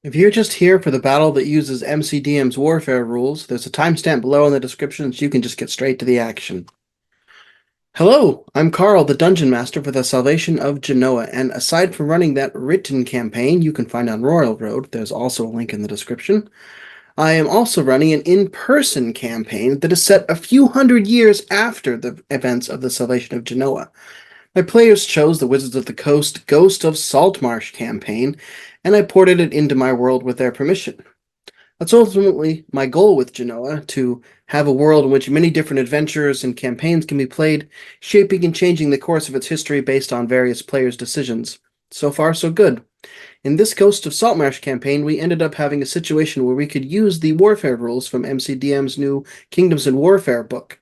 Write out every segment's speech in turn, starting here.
If you're just here for the battle that uses MCDM's Warfare Rules, there's a timestamp below in the description so you can just get straight to the action. Hello, I'm Carl, the Dungeon Master for the Salvation of Jenoa, and aside from running that written campaign you can find on Royal Road, there's also a link in the description, I am also running an in-person campaign that is set a few hundred years after the events of the Salvation of Jenoa. My players chose the Wizards of the Coast Ghost of Saltmarsh campaign, and I ported it into my world with their permission. That's ultimately my goal with Genoa, to have a world in which many different adventures and campaigns can be played, shaping and changing the course of its history based on various players' decisions. So far, so good. In this Ghost of Saltmarsh campaign, we ended up having a situation where we could use the warfare rules from MCDM's new Kingdoms in Warfare book,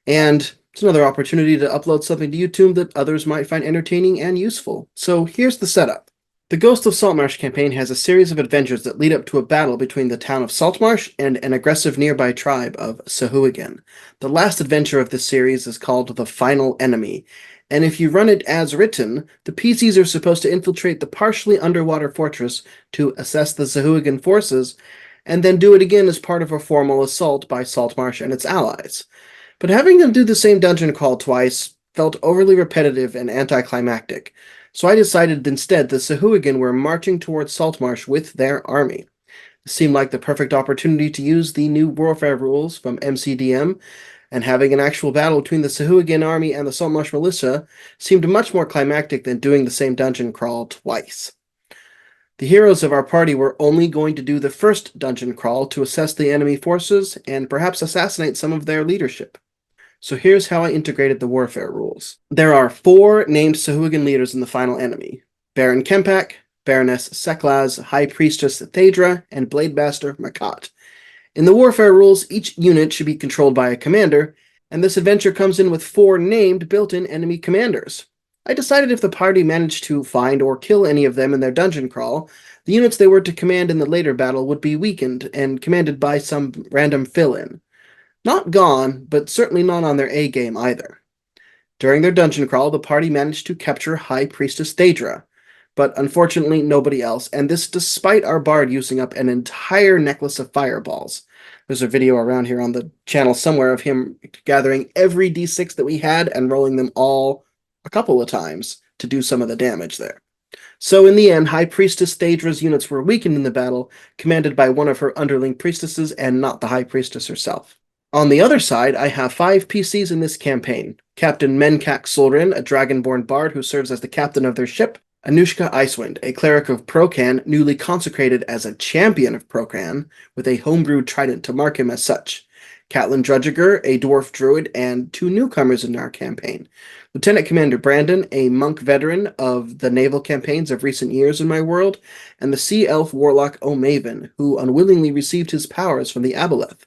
and it's another opportunity to upload something to YouTube that others might find entertaining and useful. So here's the setup. The Ghost of Saltmarsh campaign has a series of adventures that lead up to a battle between the town of Saltmarsh and an aggressive nearby tribe of sahuagin. The last adventure of this series is called The Final Enemy, and if you run it as written, the PCs are supposed to infiltrate the partially underwater fortress to assess the sahuagin forces, and then do it again as part of a formal assault by Saltmarsh and its allies. But having them do the same dungeon crawl twice felt overly repetitive and anticlimactic, so I decided instead the sahuagin were marching towards Saltmarsh with their army. It seemed like the perfect opportunity to use the new warfare rules from MCDM, and having an actual battle between the sahuagin army and the Saltmarsh militia seemed much more climactic than doing the same dungeon crawl twice. The heroes of our party were only going to do the first dungeon crawl to assess the enemy forces and perhaps assassinate some of their leadership. So here's how I integrated the warfare rules. There are 4 named sahuagin leaders in the final enemy: Baron Kempak, Baroness Seklaz, High Priestess Thedra, and Blademaster Makat. In the warfare rules, each unit should be controlled by a commander, and this adventure comes in with 4 named built-in enemy commanders. I decided if the party managed to find or kill any of them in their dungeon crawl, the units they were to command in the later battle would be weakened and commanded by some random fill-in. Not gone, but certainly not on their A-game either. During their dungeon crawl, the party managed to capture High Priestess Thedra, but unfortunately nobody else, and this despite our bard using up an entire necklace of fireballs. There's a video around here on the channel somewhere of him gathering every d6 that we had and rolling them all a couple of times to do some of the damage there. So in the end, High Priestess Thedra's units were weakened in the battle, commanded by one of her underling priestesses and not the High Priestess herself. On the other side, I have 5 PCs in this campaign: Captain Menkak Solrin, a dragonborn bard who serves as the captain of their ship; Anushka Icewind, a cleric of Procan, newly consecrated as a champion of Procan, with a homebrewed trident to mark him as such; Catelyn Drudgiger, a dwarf druid, and 2 newcomers in our campaign: Lieutenant Commander Brandon, a monk veteran of the naval campaigns of recent years in my world, and the sea elf warlock O'Maven, who unwillingly received his powers from the Aboleth,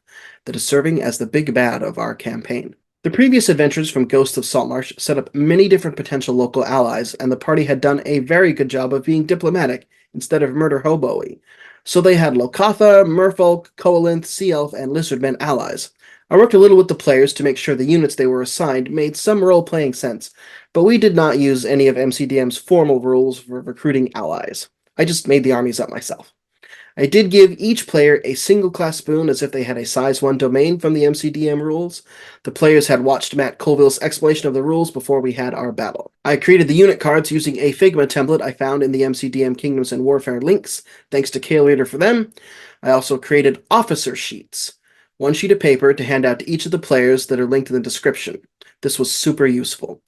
that is serving as the big bad of our campaign. The previous adventures from Ghost of Saltmarsh set up many different potential local allies, and the party had done a very good job of being diplomatic instead of murder hobo-y. So they had Lokatha, Merfolk, Koalinth, Sea Elf, and Lizardmen allies. I worked a little with the players to make sure the units they were assigned made some role-playing sense, but we did not use any of MCDM's formal rules for recruiting allies. I just made the armies up myself. I did give each player a single class spoon as if they had a size 1 domain from the MCDM rules. The players had watched Matt Colville's explanation of the rules before we had our battle. I created the unit cards using a Figma template I found in the MCDM Kingdoms and Warfare links, thanks to Kale Reader for them. I also created officer sheets, 1 sheet of paper to hand out to each of the players that are linked in the description. This was super useful.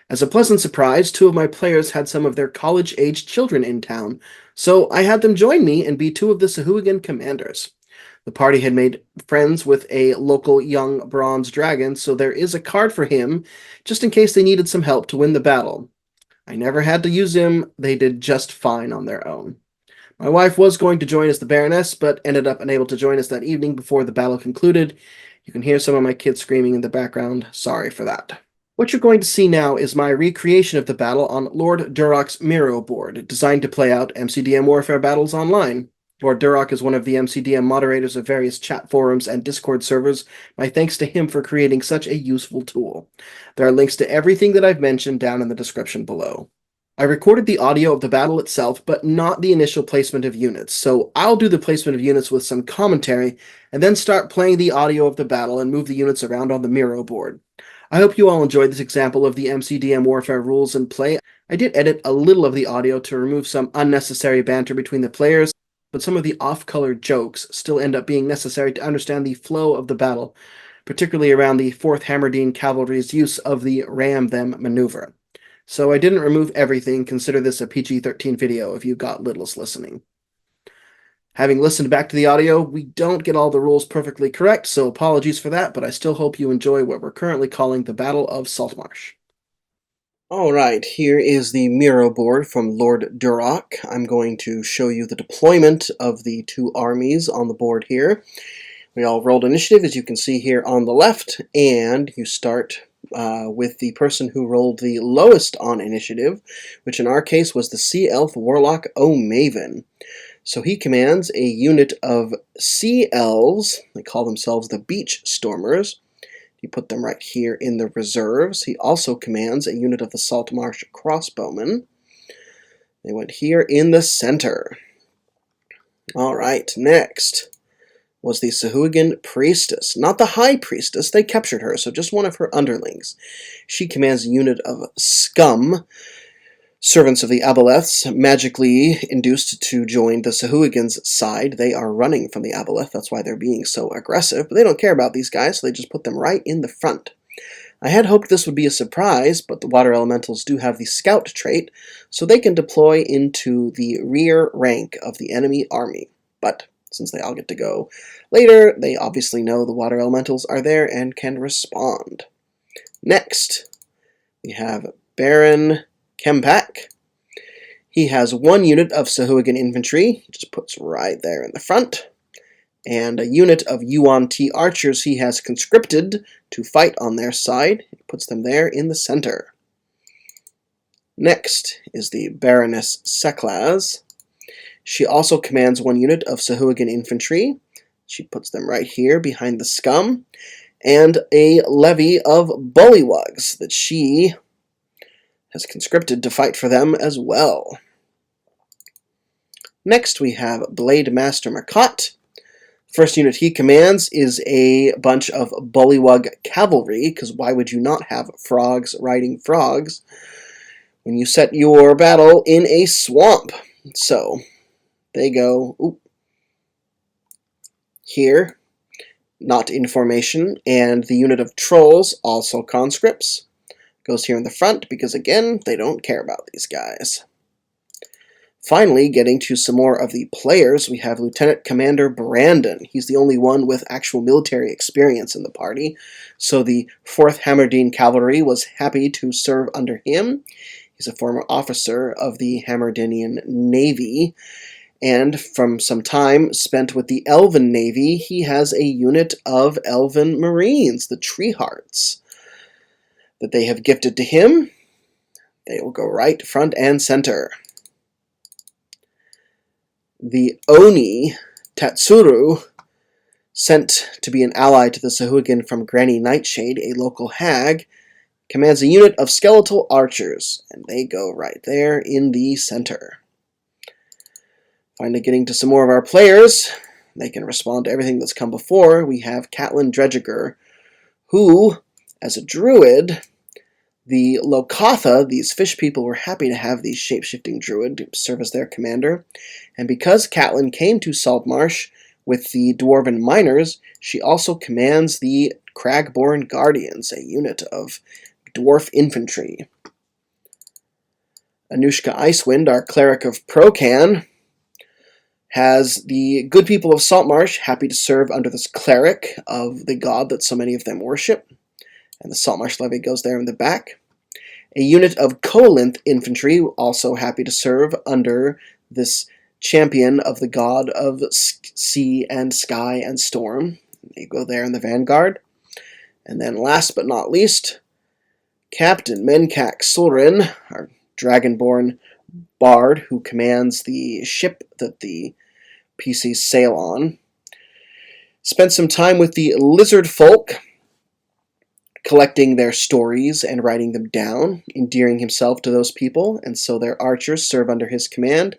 As a pleasant surprise, 2 of my players had some of their college-aged children in town, so I had them join me and be 2 of the sahuagin commanders. The party had made friends with a local young bronze dragon, so there is a card for him, just in case they needed some help to win the battle. I never had to use him, they did just fine on their own. My wife was going to join as the Baroness, but ended up unable to join us that evening before the battle concluded. You can hear some of my kids screaming in the background. Sorry for that. What you're going to see now is my recreation of the battle on Lord Durok's Miro board, designed to play out MCDM Warfare battles online. Lord Durok is one of the MCDM moderators of various chat forums and Discord servers. My thanks to him for creating such a useful tool. There are links to everything that I've mentioned down in the description below. I recorded the audio of the battle itself, but not the initial placement of units, so I'll do the placement of units with some commentary, and then start playing the audio of the battle and move the units around on the Miro board. I hope you all enjoyed this example of the MCDM Warfare Rules in play. I did edit a little of the audio to remove some unnecessary banter between the players, but some of the off-color jokes still end up being necessary to understand the flow of the battle, particularly around the 4th Hammerdine Cavalry's use of the ram them maneuver. So I didn't remove everything. Consider this a PG-13 video if you got littles listening. Having listened back to the audio, we don't get all the rules perfectly correct, so apologies for that, but I still hope you enjoy what we're currently calling the Battle of Saltmarsh. Alright, here is the Miro board from Lord Duroc. I'm going to show you the deployment of the two armies on the board here. We all rolled initiative, as you can see here on the left, and you start with the person who rolled the lowest on initiative, which in our case was the Sea Elf Warlock O'Maven. So he commands a unit of Sea Elves. They call themselves the Beach Stormers. You put them right here in the reserves. He also commands a unit of the Saltmarsh Crossbowmen. They went here in the center. Alright, next was the Sahuagin Priestess. Not the High Priestess, they captured her, so just one of her underlings. She commands a unit of Scum, servants of the Aboleths, magically induced to join the Sahuagins' side. They are running from the Aboleth, that's why they're being so aggressive, but they don't care about these guys, so they just put them right in the front. I had hoped this would be a surprise, but the Water Elementals do have the Scout trait, so they can deploy into the rear rank of the enemy army. But since they all get to go later, they obviously know the Water Elementals are there and can respond. Next, we have Baron Kempak. He has one unit of Sahuagin infantry, he just puts right there in the front, and a unit of Yuan-Ti archers he has conscripted to fight on their side. He puts them there in the center. Next is the Baroness Seklaz. She also commands one unit of Sahuagin infantry. She puts them right here behind the Scum, and a levy of bullywugs that she has conscripted to fight for them as well. Next we have Blade Master Makot. First unit he commands is a bunch of bullywug cavalry, because why would you not have frogs riding frogs when you set your battle in a swamp? So they go here, not in formation, and the unit of trolls, also conscripts, goes here in the front because, again, they don't care about these guys. Finally, getting to some more of the players, we have Lieutenant Commander Brandon. He's the only one with actual military experience in the party, so the 4th Hammerdine Cavalry was happy to serve under him. He's a former officer of the Hammerdinian Navy, and from some time spent with the Elven Navy, he has a unit of Elven Marines, the Treehearts, that they have gifted to him. They will go right, front, and center. The Oni Tatsuru, sent to be an ally to the Sahuagin from Granny Nightshade, a local hag, commands a unit of skeletal archers, and they go right there in the center. Finally, getting to some more of our players, they can respond to everything that's come before. We have Catelyn Dredgeger, who, as a druid, the Lokatha, these fish people, were happy to have these shape-shifting druid to serve as their commander. And because Catelyn came to Saltmarsh with the Dwarven Miners, she also commands the Cragborn Guardians, a unit of dwarf infantry. Anushka Icewind, our cleric of Procan, has the good people of Saltmarsh happy to serve under this cleric of the god that so many of them worship. And the Saltmarsh levy goes there in the back. A unit of Kolinth infantry also happy to serve under this champion of the god of sea and sky and storm. They go there in the vanguard. And then last but not least, Captain Menkak Sulrin, our dragonborn bard who commands the ship that the PCs sail on, spent some time with the lizard folk, collecting their stories and writing them down, endearing himself to those people, and so their archers serve under his command.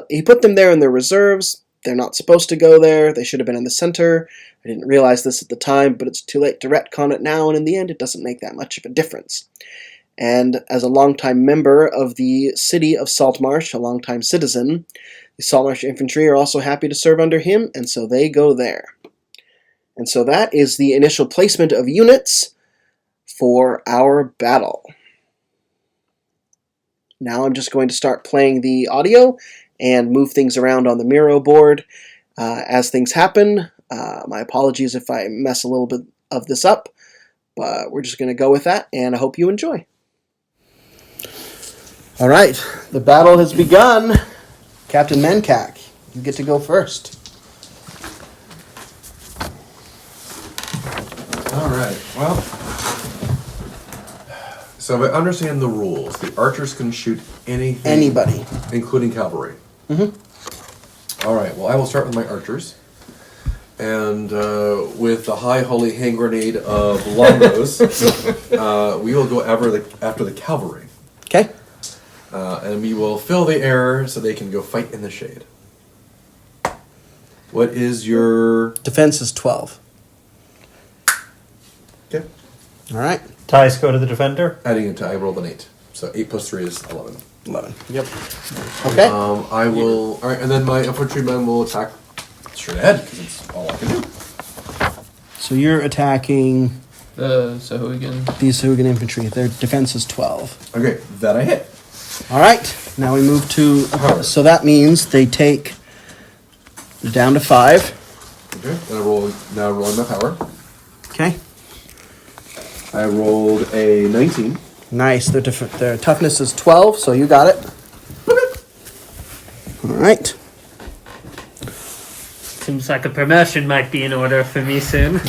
He put them there in their reserves. They're not supposed to go there. They should have been in the center. I didn't realize this at the time, but it's too late to retcon it now, and in the end, it doesn't make that much of a difference. And as a longtime member of the city of Saltmarsh, a longtime citizen, the Saltmarsh infantry are also happy to serve under him, and so they go there. And so that is the initial placement of units for our battle. Now I'm just going to start playing the audio and move things around on the Miro board as things happen. My apologies if I mess a little bit of this up, but we're just going to go with that, and I hope you enjoy. All right, the battle has begun. Captain Menkak, you get to go first. All right, well, so if I understand the rules, the archers can shoot anything. Anybody. Including cavalry. Mm-hmm. All right, well, I will start with my archers. And with the high holy hand grenade of longbows, we will go after the cavalry. Okay. And we will fill the air so they can go fight in the shade. What is your... Defense is 12. Okay. All right. Ties go to the defender. Adding it to, I rolled an 8. So 8 plus 3 is 11. 11. Yep. Okay. I will... All right, and then my infantrymen will attack straight ahead, because it's all I can do. So you're attacking The sahuagin. these Sahuagin infantry. Their defense is 12. Okay, that I hit. All right. Now we move to... So that means they take... down to 5. Okay, and now rolling my power. Okay. I rolled a 19. Nice. Their toughness is 12, so you got it. All right. Seems like a promotion might be in order for me soon.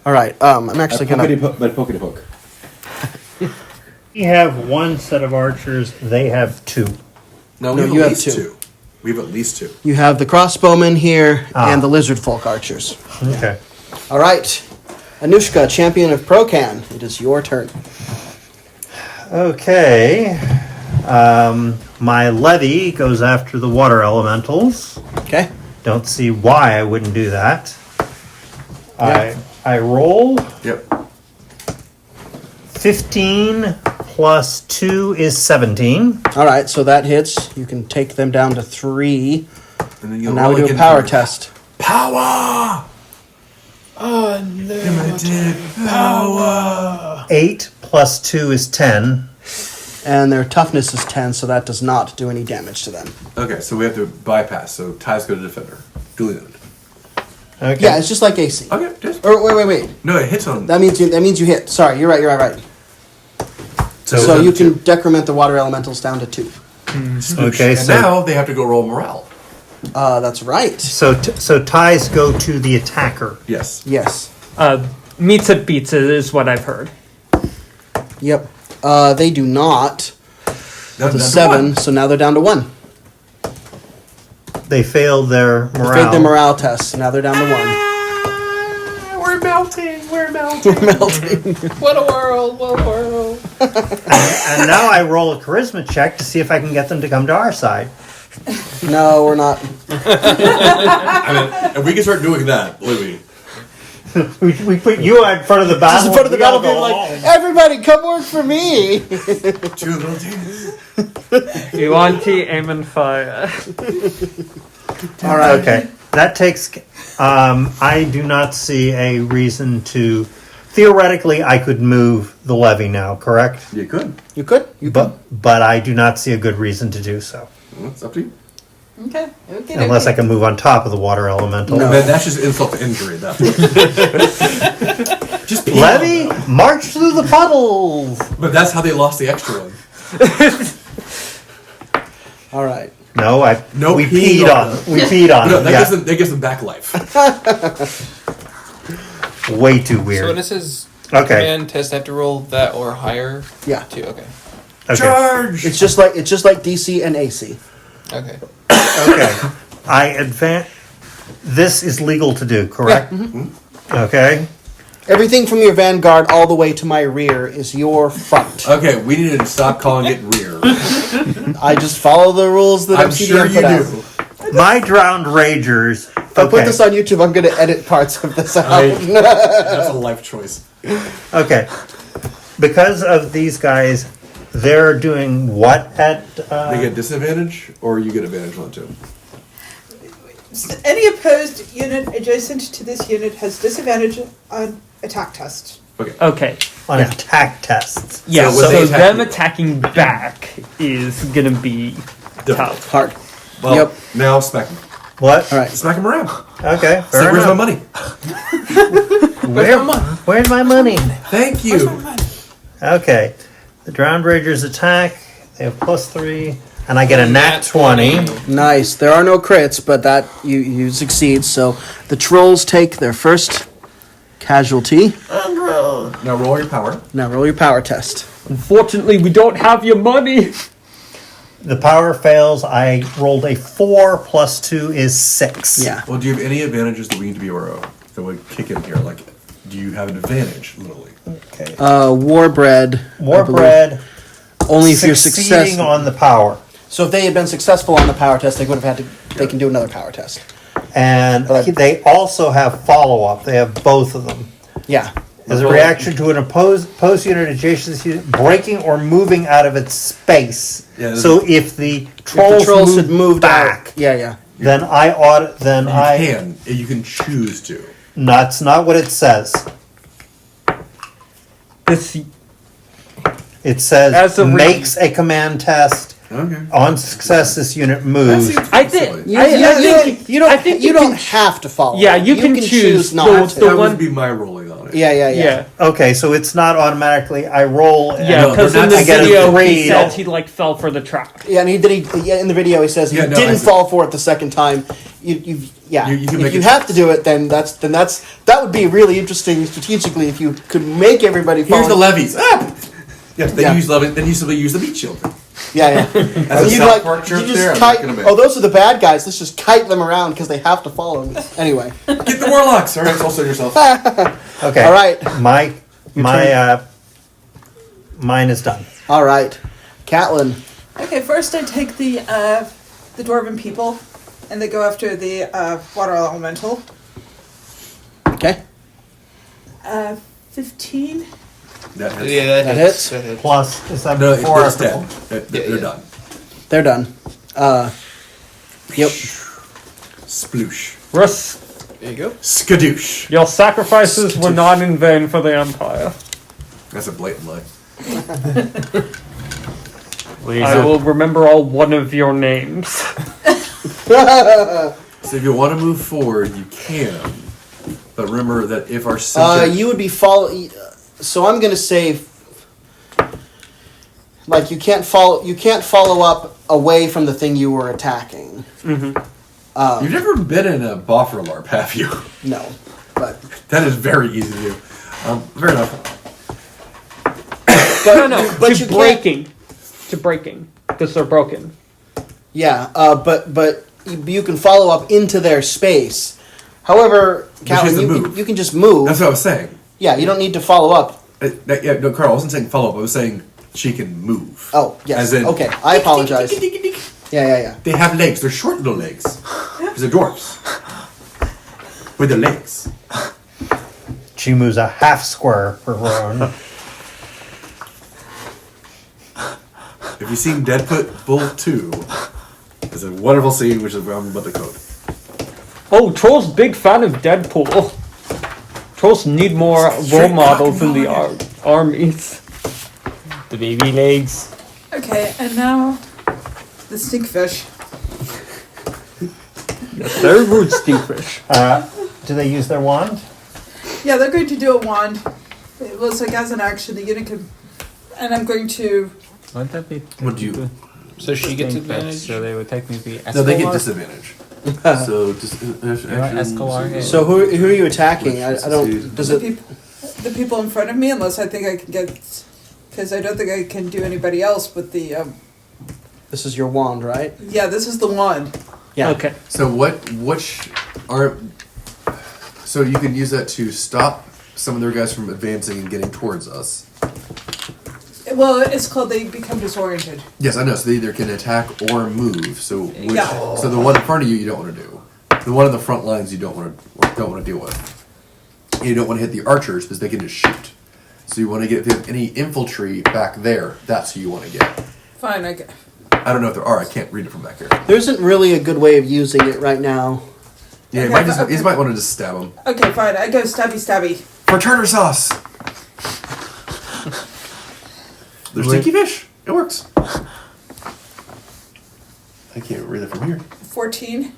All right. I'm actually going to... Pokey poke. We have one set of archers. They have 2. No, No, we have you at have least 2. 2. We have at least 2. You have the crossbowmen here and the lizard folk archers. Okay. All right. Anushka, champion of Procan. It is your turn. Okay. My levy goes after the water elementals. Okay. Don't see why I wouldn't do that. Yeah. I roll. Yep. 15 plus 2 is 17. All right. So that hits. You can take them down to 3. And then And now we do a power test. Power! Unlimited power. 8 plus 2 is 10. And their toughness is 10, so that does not do any damage to them. Okay, so we have to bypass. So ties go to defender. Duly noted. Okay. Yeah, it's just like AC. Okay, just... Or wait. No, it hits on... That means you hit. Sorry, you're right. So you can decrement the water elementals down to 2. Okay, And so now they have to go roll morale. That's right. so ties go to the attacker. Yes. Yes. Meets it beats it is what I've heard. Yep. They do not. Down The to 7, 1. so now they're down to 1. They failed their They morale. failed their morale test, so now they're down to 1. We're melting. We're melting. What a world. What a world. And now I roll a charisma check to see if I can get them to come to our side. No, we're not. I mean, if we can start doing that, believe me. We put you in front of the battle. Just in front of the we all battlefield, go like, home. everybody, come work for me. 2 little teams. You want to aim and fire. All right. Okay, that takes. I do not see a reason to. Theoretically, I could move the levy now. Correct? You could. You could. But I do not see a good reason to do so. Well, it's up to you. Okay. Unless I can move on top of the water elemental. No. Man, that's just insult to injury at that point. Just pee Levy, on them. march through the puddles. But that's how they lost the extra one. All right. No, we peeing peed on on. We peed on. No, them, that gives them back life. Way too So weird. when it says Okay. command test, I have to roll that or higher. Yeah. Too. Okay. Okay. Charge! It's just like DC and AC. Okay. Okay. I advance. This is legal to do, correct? Yeah. Okay. Everything from your vanguard all the way to my rear is your front. Okay, we need to stop calling it rear. I just follow the rules that I'm MCDM sure you put out. do. My drowned ragers. If I put this on YouTube, I'm going to edit parts of this out. That's a life choice. Okay. Because of these guys, they're doing what at. They get disadvantage, or you get advantage on it too. Any opposed unit adjacent to this unit has disadvantage on attack test. Okay. Okay. on Yeah. attack tests. Yeah, So when so, they attack them you- attacking back is gonna be tough. Hard. Well, Yep. now smack him. What? All right. Smack him around. Okay. Say, Fair where's my enough. money? Where's my money? Thank you. Okay. The Drowned Ragers attack. They have +3. And I get a nat 20. Nice. There are no crits, but that you succeed. So the trolls take their first casualty. Now roll your power. Now roll your power test. Unfortunately, we don't have your money. The power fails. I rolled a 4 plus 2 is 6. Yeah. Well, do you have any advantages that we need to be aware of that would kick in here? Like, do you have an advantage, literally? Okay. Warbread. I believe. Warbread. Only if you're Succeeding successful. on the power. So if they had been successful on the power test, they would have had to. They can do another power test. And But- they also have follow-up. They have both of them. Yeah. As a reaction to an opposed unit adjacent to unit breaking or moving out of its space. Yeah, So if the If trolls, the trolls move had moved back, out. Yeah, yeah. then I ought. Then You can choose to. That's not what it says. This It says As a makes a command test. Okay. On success, this unit moves. I think- silly. You, I think you don't. I think you you don't can- have to follow. Yeah, it. you can choose not the to. That one- would be my rolling on it. Yeah, yeah, yeah. yeah. Okay, so it's not automatically. I roll. and- Yeah, No, because they're in not- the I get a video 3. he said he like fell for the trap. Yeah, and he did. In the video, he says he Yeah, no, I didn't see. fall for it the second time. You You can if make you it- have to do it, then that would be really interesting strategically if you could make everybody. Here's the follow. levies. Ah! Yeah, then Yeah. you use levies. Then you simply use the meat shield. Yeah, yeah. As a You South Park you joke just there, I'm kite. not gonna make. Oh, those are the bad guys. Let's just kite them around because they have to follow me. Anyway, Get the warlocks. All right, so also yourself. Okay. all right, My mine is done. all right. Catelyn. Okay, first I take the dwarven people, and they go after the water elemental. Okay, 15. That hits. Yeah, That hits. That hits. Plus, is that No, before or it's after? dead. They're yeah. done. they're done. Yep. Sploosh. Russ, There you go. Skadoosh. your sacrifices were not in vain for the Empire. That's a blatant lie. I will remember all one of your names. So if you want to move forward, you can. But remember that if our subject... You would be follow. So I'm gonna say, like you can't follow. You can't follow up away from the thing you were attacking. You've never been in a boffer LARP, have you? No, but That is very easy to do. Fair enough. No, but to you breaking. To breaking. Because they're broken. yeah. But you can follow up into their space. However, she has Catelyn, to you move. can just move. That's what I was saying. Yeah, you don't need to follow up. Yeah, no, Carl, I wasn't saying follow up. I was saying she can move. Oh yes. As in, Okay, I apologize. Yeah. They have legs. They're short little legs. Because they're dwarfs. With their legs. She moves a half square per round. If you've seen Deadpool 2, it's a wonderful scene which is around about the code. Oh, Troll's big fan of Deadpool. Trolls need more role models in the armies. The baby legs. Okay, and now the stinkfish. They're rude stinkfish. Do they use their wand? Yeah, they're going to do a wand. It was like as an action, the unit can. And I'm going to. Wouldn't that be? What do you... So she gets Think that- advantage. So they would technically be No, they get Escalar? disadvantage. So, Escalar is- So who are you attacking? I don't. Does The, it? the people in front of me, unless I think I can get. Because I don't think I can do anybody else with the. This is your wand, right? Yeah, this is the wand. Yeah. Okay. So which are... So you can use that to stop some of their guys from advancing and getting towards us. Well, it's called they become disoriented. Yes, I know. So they either can attack or move. So Yeah. so the one in front of you don't want to do. The one in the front lines you don't want to deal with. You don't want to hit the archers because they can just shoot. So you want to get if you have any infantry back there. That's who you want to get. Fine, I don't know if there are. I can't read it from back here. There isn't really a good way of using it right now. Yeah, Okay, you might want to just stab him. okay, fine. I go stabby stabby. For tartar sauce. There's stinky fish. It works. I can't read it from here. 14.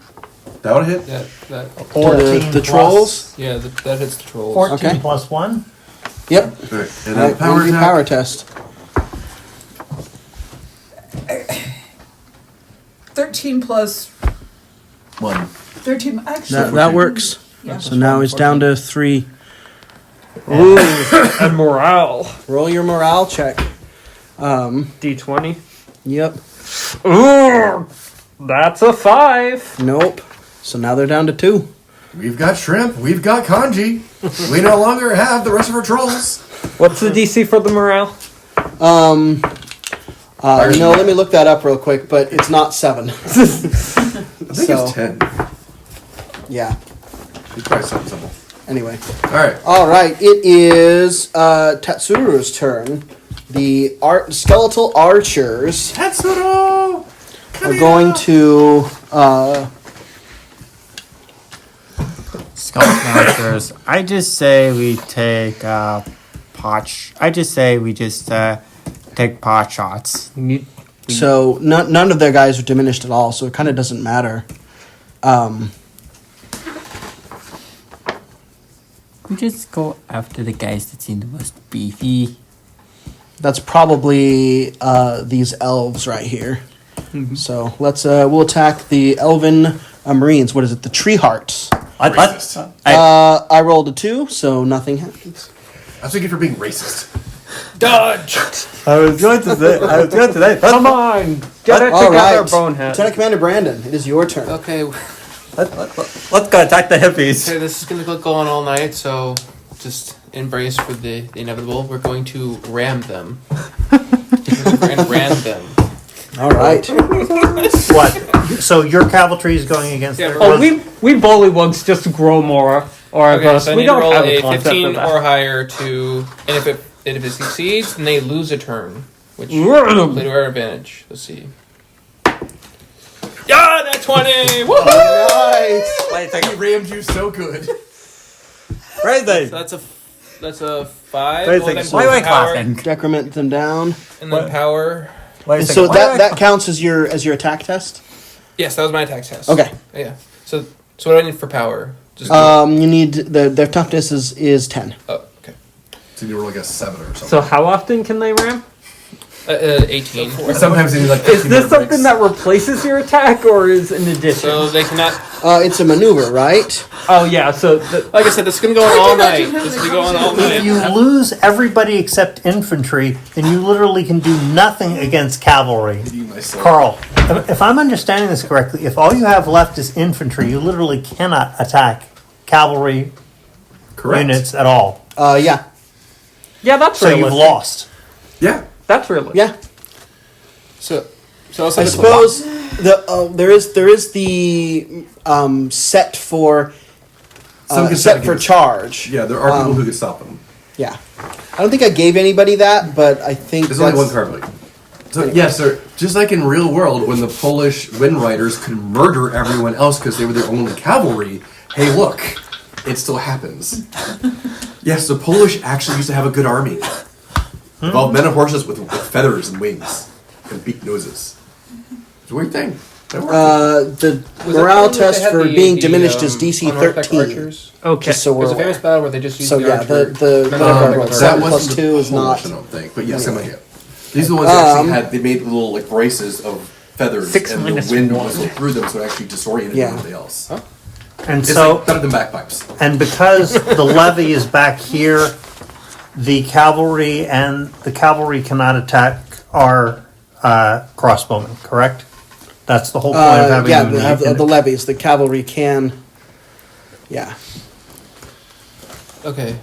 That would hit. That 14 The plus- trolls? yeah, that hits the trolls. 14 Okay. plus 1? Yep. All right. And All then right, power we'll do attack. power test. 13 plus 1. 13. Actually, That works. Yeah. So now he's down to 3. Ooh, and morale. Roll your morale check. D20. Yep. Ooh, that's a 5. Nope. So now they're down to 2. We've got shrimp. We've got kanji. We no longer have the rest of our trolls. What's the DC for the morale? Let me look that up real quick, but it's not 7. I think So- it's 10. Yeah. It's probably something simple. Anyway. All right. It is Tatsuru's turn. The skeletal archers Tetsuro! are going to Skeleton archers. I just say we take pot. I just say we just take pot shots. so none of their guys are diminished at all, so it kind of doesn't matter. We just go after the guys that seem the most beefy. That's probably these elves right here. So we'll attack the elven Marines. What is it? The tree hearts. Racist. I rolled a 2, so nothing happens. That's what you get for being racist. Dodge! I was going to say. Come on, get it All together, right, bonehead. Lieutenant Commander Brandon, it is your turn. Okay, Let's go attack the hippies. okay, this is gonna go on all night, so just embrace for the inevitable. We're going to ram them. We're going to ram them. All right. What? So your cavalry is going against Yeah, their... Oh, we bullywugs just grow more or Okay, us. so I We need to don't roll have a a concept 15 of that. or higher to, and if it succeeds, then they lose a turn, which play Vroom. to our advantage. Let's see. Yeah, that 20! Woo! Nice. Wait a He second. rammed you so good. Right there. So that's a 5. Wait a Well, second. then Why am I power, clapping? Decrement them down. and then power. Wait a And second. so that counts as your attack test. Yes, that was my attack test. Okay. Yeah. So what do I need for power? Just You need their toughness is 10. oh, okay. So you roll like a 7 or something. So how often can they ram? 18. Sometimes they need like Is 15 this minute something breaks. that replaces your attack or is an addition? So they cannot. It's a maneuver, right? Oh yeah, so Like I said, this is gonna go on all night. This is gonna go on all night. If you lose everybody except infantry, then you literally can do nothing against cavalry. Eating my soul. Carl, if I'm understanding this correctly, if all you have left is infantry, you literally cannot attack cavalry Correct. units at all. Yeah. yeah, that's So realistic. you've lost. Yeah. That's realistic. Yeah. So also I suppose there is the set for Some can set set for against- charge. Yeah, there are people who can stop them. Yeah. I don't think I gave anybody that, but I think There's only one card blade. So yes, sir. Just like in real world, when the Polish Wind Riders could murder everyone else because they were their only cavalry. Hey, look, it still happens. Yes, the Polish actually used to have a good army. Involved men and horses with feathers and wings and beak noses. It's a weird thing. That worked. The morale test for being diminished is DC 13. Archers? Okay. Just so we're There's a famous aware. battle where they just used So the yeah, archer. the whatever I wrote, that 7 wasn't plus the 2 is Polish, not. I don't think. But yes, anyway. These are the ones that actually had. They made little like braces of feathers, 6 and minus the wind one. whistled through them, so it actually disoriented Yeah. everybody else. And It's so, like better than bagpipes. and because the levy is back here, the cavalry cannot attack our crossbowmen, correct? That's the whole point of having Yeah, them they have in- the levies. The cavalry can. Yeah. Okay.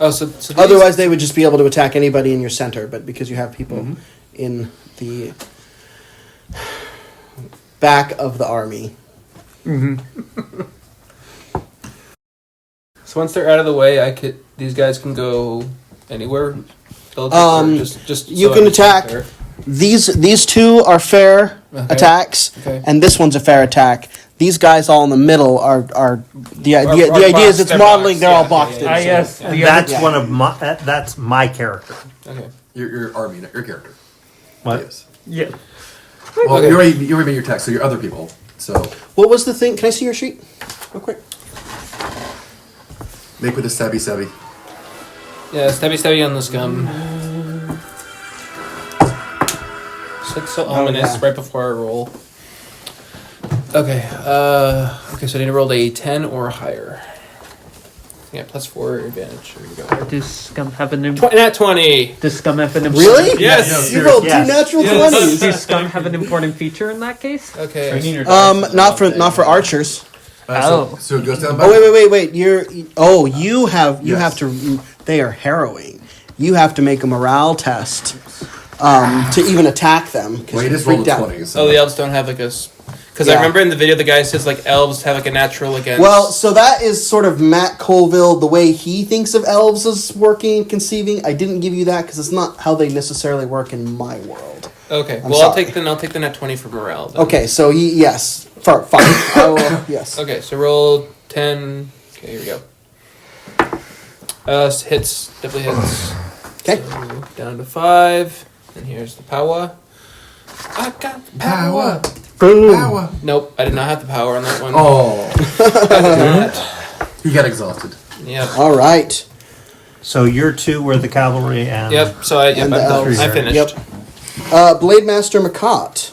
Oh, so these- Otherwise, they would just be able to attack anybody in your center. But because you have people in the back of the army, So once they're out of the way, these guys can go anywhere. Or just you so can I attack. compare. These two are fair attacks, Okay. and this one's a fair attack. These guys all in the middle are the idea. The idea is boxed, it's they're modeling. boxed, They're all yeah, boxed yeah, in. yeah. so- yes. That's Yeah. one of my. That's my character. Okay. Your army, not your character. What? Yes. Yeah. Well, Okay. you already made your text, so your other people. So What was the thing? Can I see your sheet, real quick? make with a stabby. Yeah, stabby on the scum. So it's so ominous yeah. right before I roll. Okay, okay, so I need to roll a 10 or higher. Yeah, +4 advantage. Here we go. Does scum have an Nat 20! Does scum have an Really? Yes! You rolled Yes. two natural Yes. 20s. Does scum have an important feature in that case? Okay. Not for archers. So it goes down by. Oh wait. You have Yes. to. They are harrowing. You have to make a morale test to even attack them. 'cause Well, you you're just rolled freaked a out. 20. So Oh, the elves don't have like a... Because I Yeah. remember in the video the guy says like elves have like a natural against... Well, so that is sort of Matt Colville, the way he thinks of elves as working and conceiving. I didn't give you that because it's not how they necessarily work in my world. Okay, I'm well I'll sorry. take the nat 20 for morale then. Okay, so yes. Fine. I will, yes. Okay, so roll 10... Okay, here we go. Hits. Definitely hits. Okay. So, down to 5. And here's the power. I got power. Power. Nope, I did not have the power on that one. Oh, he got exhausted. Yep. All right. So your two were the cavalry and. Yep. So I And the elves. I finished. Yep. Blade Master McCott,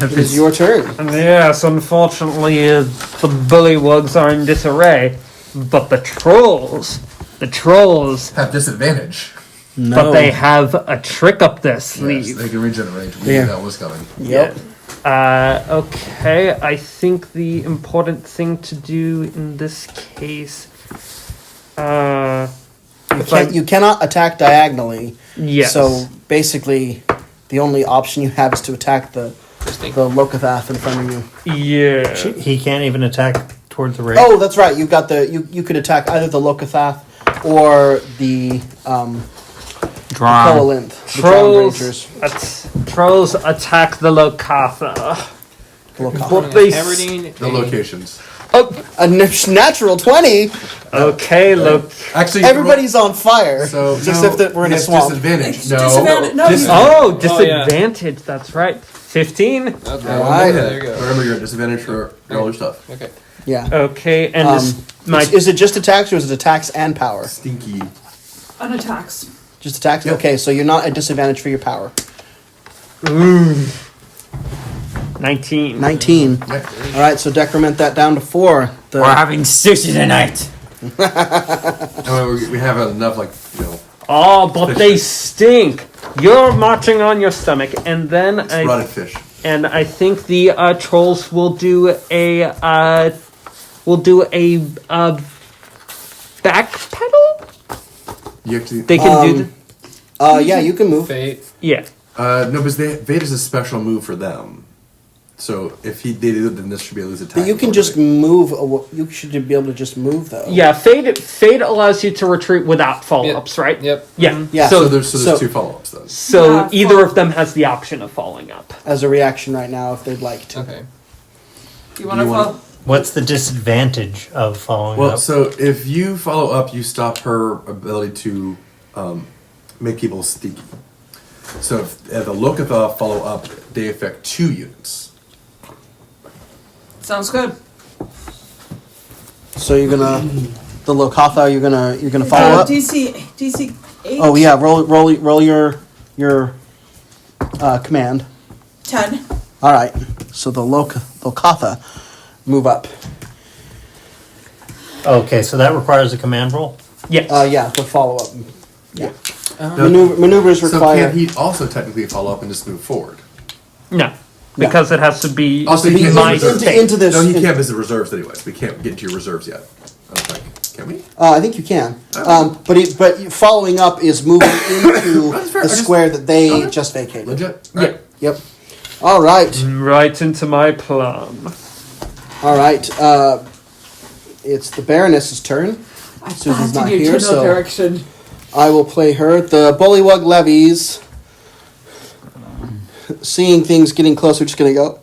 it is your turn. Yes, unfortunately, the bullywugs are in disarray, but the trolls, Have disadvantage. No. but they have a trick up their Yes, sleeve. they can regenerate. We Yeah. knew that was coming. Yep. Okay, I think the important thing to do in this case, You cannot attack diagonally. yes. So basically, the only option you have is to attack the Locathaf in front of you. yeah. He can't even attack towards the raid. Oh, that's right. You've got you could attack either the Locathaf or the Koalinth, the Drowned Rangers. Trolls attack the Lokatha. Locathaf. But they The locations. A natural 20. okay, look. Actually, Everybody's on fire. So just no, if that we're in a he has swamp. Disadvantage. No. Disadvantage. No, Oh, yeah. disadvantage. That's right. 15. Okay. Alright. There you go. Remember, you're at disadvantage for all your stuff. Okay. Yeah. Okay, and my Is it just attacks or is it attacks and power? Stinky. Unattacks. Just attacks? Yep. Okay, so you're not at disadvantage for your power. 19. 19. Yep. All right, so decrement that down to 4. We're having sushi tonight. We have enough, Oh, but they stink. You're marching on your stomach, and then rotted fish. and I think the trolls will do a back pedal. You have to. They can do Yeah, you can move. Fate. yeah. No, because Vade is a special move for them. So if they do, then this should be a loose attack. But you can just move. You should be able to just move, though. Yeah, fade allows you to retreat without follow-ups, right? Yep. Yeah. Yeah. So So there's so- 2 follow-ups then. so Yeah, either of them has the option of following up. As a reaction right now, if they'd like to. Okay. You want to You wanna- follow? What's the disadvantage of following Well, up? so if you follow up, you stop her ability to make people sneaky. So if the Lokatha follow up, they affect 2 units. Sounds good. So you're gonna the Lokatha. You're gonna follow up. DC 8. Oh yeah, roll your command. 10. All right. So the Lokatha move up. Okay, so that requires a command roll? Yes. Yeah, the follow up. Yeah. No, Maneuvers so require. can he also technically follow up and just move forward? No, because it has to be Also, he Be can't my visit reserves. state. into this. No, he can't visit reserves anyways. We can't get to your reserves yet. I don't think. Can we? I think you can. But following up is moving into That's fair. the I just- square that they Okay. just vacated. Legit? Yeah. Right. Yep. All right. Right into my plum. All right. It's the Baroness's turn. Susan's not in your here, general so direction. I will play her. The Bullywug levies. Seeing things getting closer, just gonna go.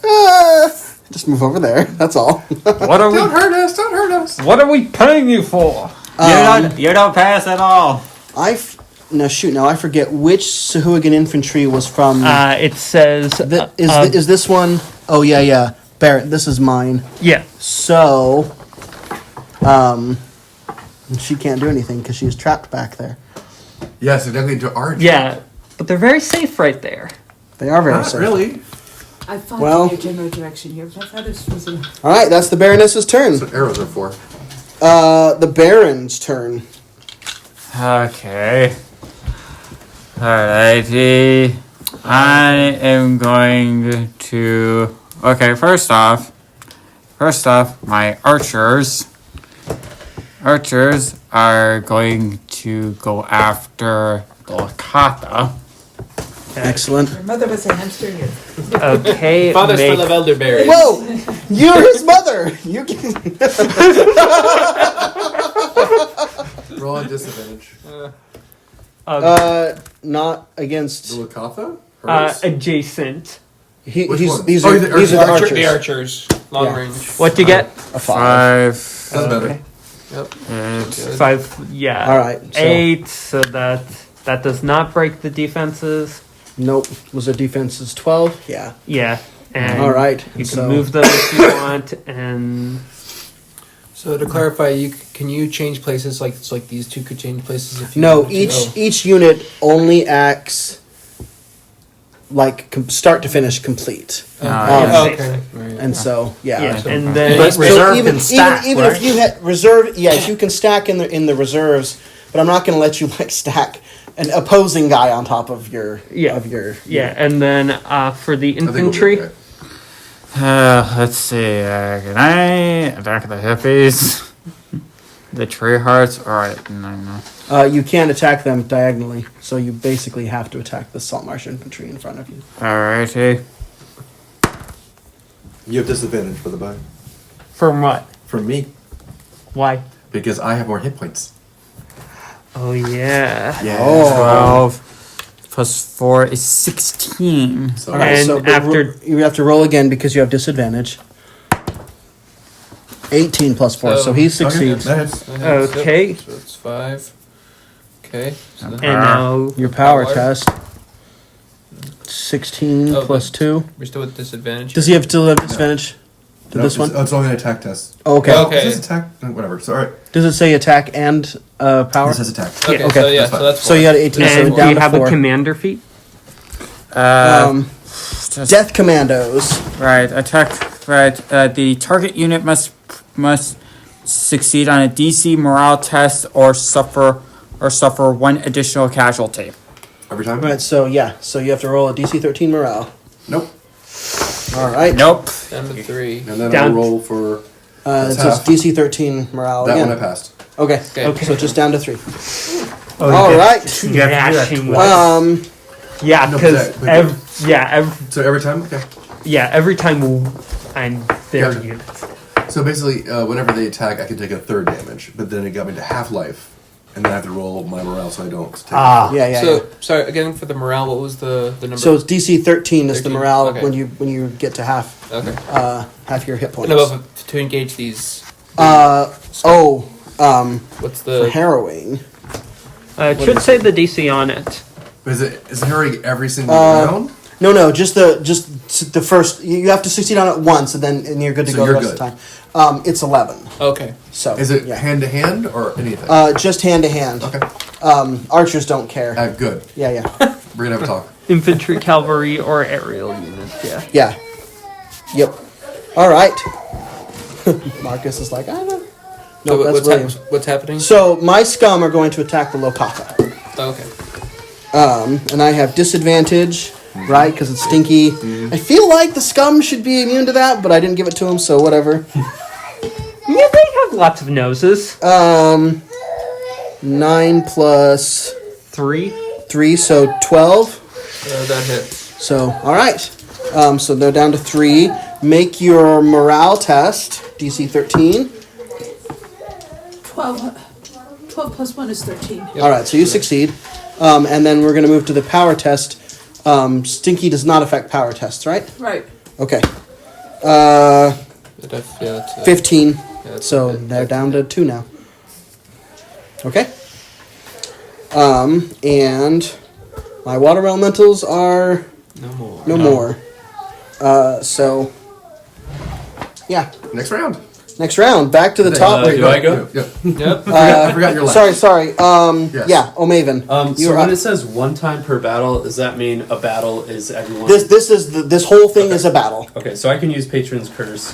Just move over there. That's all. What are Don't we? hurt us! Don't hurt us! What are we paying you for? You don't pass at all. No, shoot. Now I forget which Sahuagin infantry was from. It says. Is this one? Oh yeah. Barrett, this is mine. Yeah. So, she can't do anything because she's trapped back there. Yes, exactly. To our Yeah, but they're very safe right there. They are very Not safe. really. I thought Well- in your general direction here, but I thought this was a... All right, that's the Baroness's turn. That's what arrows are for. The Baron's turn. Okay. Alrighty. I am going to. Okay, first off, my archers. Archers are going to go after the Lakata. Excellent. Your mother was a hamster here. Okay. Father's make- full of elderberries. Whoa! You're his mother. You can. Roll on disadvantage. Not against. The Lakatha? Hers? Adjacent. He, Which he's, one? these Oh, are the these are the archers. archers. The archers. Long Yeah. range. What you get? A 5. 5. Doesn't matter. Yep. It's 5. Yeah. All right, so- 8. So that does not break the defenses. Nope. Was their defense is 12? Yeah. Yeah. And All right. You can so- move them if you want, and So to clarify, can you change places like these two could change places if you No, wanted to? each unit only acts like start to finish complete. Oh, okay. Right. And so, yeah. yeah, so- and then But So reserve even can stack, even right? if you had reserve, yes, you can stack in the reserves, but I'm not going to let you like stack an opposing guy on top of your Yeah. unit. and then for the I think we'll be infantry, okay. Let's see. Can I attack the hippies? The tree hearts? Alright, no. You can't attack them diagonally, so you basically have to attack the Saltmarsh infantry in front of you. Alrighty. You have disadvantage for the buy. from what? From me. Why? Because I have more hit points. Oh yeah. Yeah. Oh. 12 plus 4 is 16. So, All right, And so but after- you have to roll again because you have disadvantage. 18 plus 4, so he succeeds. Okay, nice. Okay. So it's 5. Okay. So then And now Your power Power. test. 16 Oh, plus 2. we're still with disadvantage. Does he still have disadvantage to No, this one? It's only an attack test. Oh, okay. Okay. Is this attack? Whatever. So, alright. Does it say attack and power? This says attack. Okay, okay, so yeah, that's so fine. that's So you had 18, so and do down you to have 4. a commander feat? Just- Death Commandos. Right, attack. Right, the target unit must succeed on a DC morale test or suffer 1 additional casualty. Every time? Right, so yeah, so you have to roll a DC 13 morale. Nope. All right. Nope. down to 3. And then Down- I'll roll for So it's half. DC 13 morale that again. one I passed. Okay. Okay. So just down to 3. Oh, you All get- right. You have to do that Dashing twice. Yeah, No, because but that- every So every time? Okay. time I'm their Gotcha. units. So basically, whenever they attack, I can take a 3rd damage, but then it got me to half life, and then I have to roll my morale so I don't take Ah. Yeah, yeah. So sorry again for the morale. What was the number? So it's DC 13 is the 13, morale okay. when you get to half okay. half your hit points. No, but to engage these. What's for the? harrowing. It should say the DC on it. Is it harrowing every single Uh, round? No, just the first. You have to succeed on it once, and you're good to So go the you're rest of the time. It's 11. Okay. So Is it yeah. hand to hand or anything? Just hand to hand. Okay. Archers don't care. Good. Yeah. We're gonna have a talk. Infantry, cavalry, or aerial units. Yeah. Yeah. Yep. All right. Marcus is like, I don't know. No, So that's William. what's happening? So my scum are going to attack the Lokata. Okay. And I have disadvantage, right? Because it's stinky. I feel like the scum should be immune to that, but I didn't give it to him, so whatever. Yeah, they have Lots of noses. 9 plus 3. 3, so 12. That hits. So, all right. So they're down to 3. Make your morale test. DC 13. 12 plus 1 is 13. All right, so you succeed. And then we're going to move to the power test. Stinky does not affect power tests, right? Right. Okay. That's 15. that's So a hit. they're down to 2 now. Okay. And my water elementals are No more. no more. So yeah. Next round. Next round, back to the top. Wait, do I go? Yeah. Yep. I forgot your last. Sorry. Yes. Yeah, O'Maven. So You're when up. it says one time per battle, does that mean a battle is everyone? This whole thing is a battle. Okay, so I can use Patron's Curse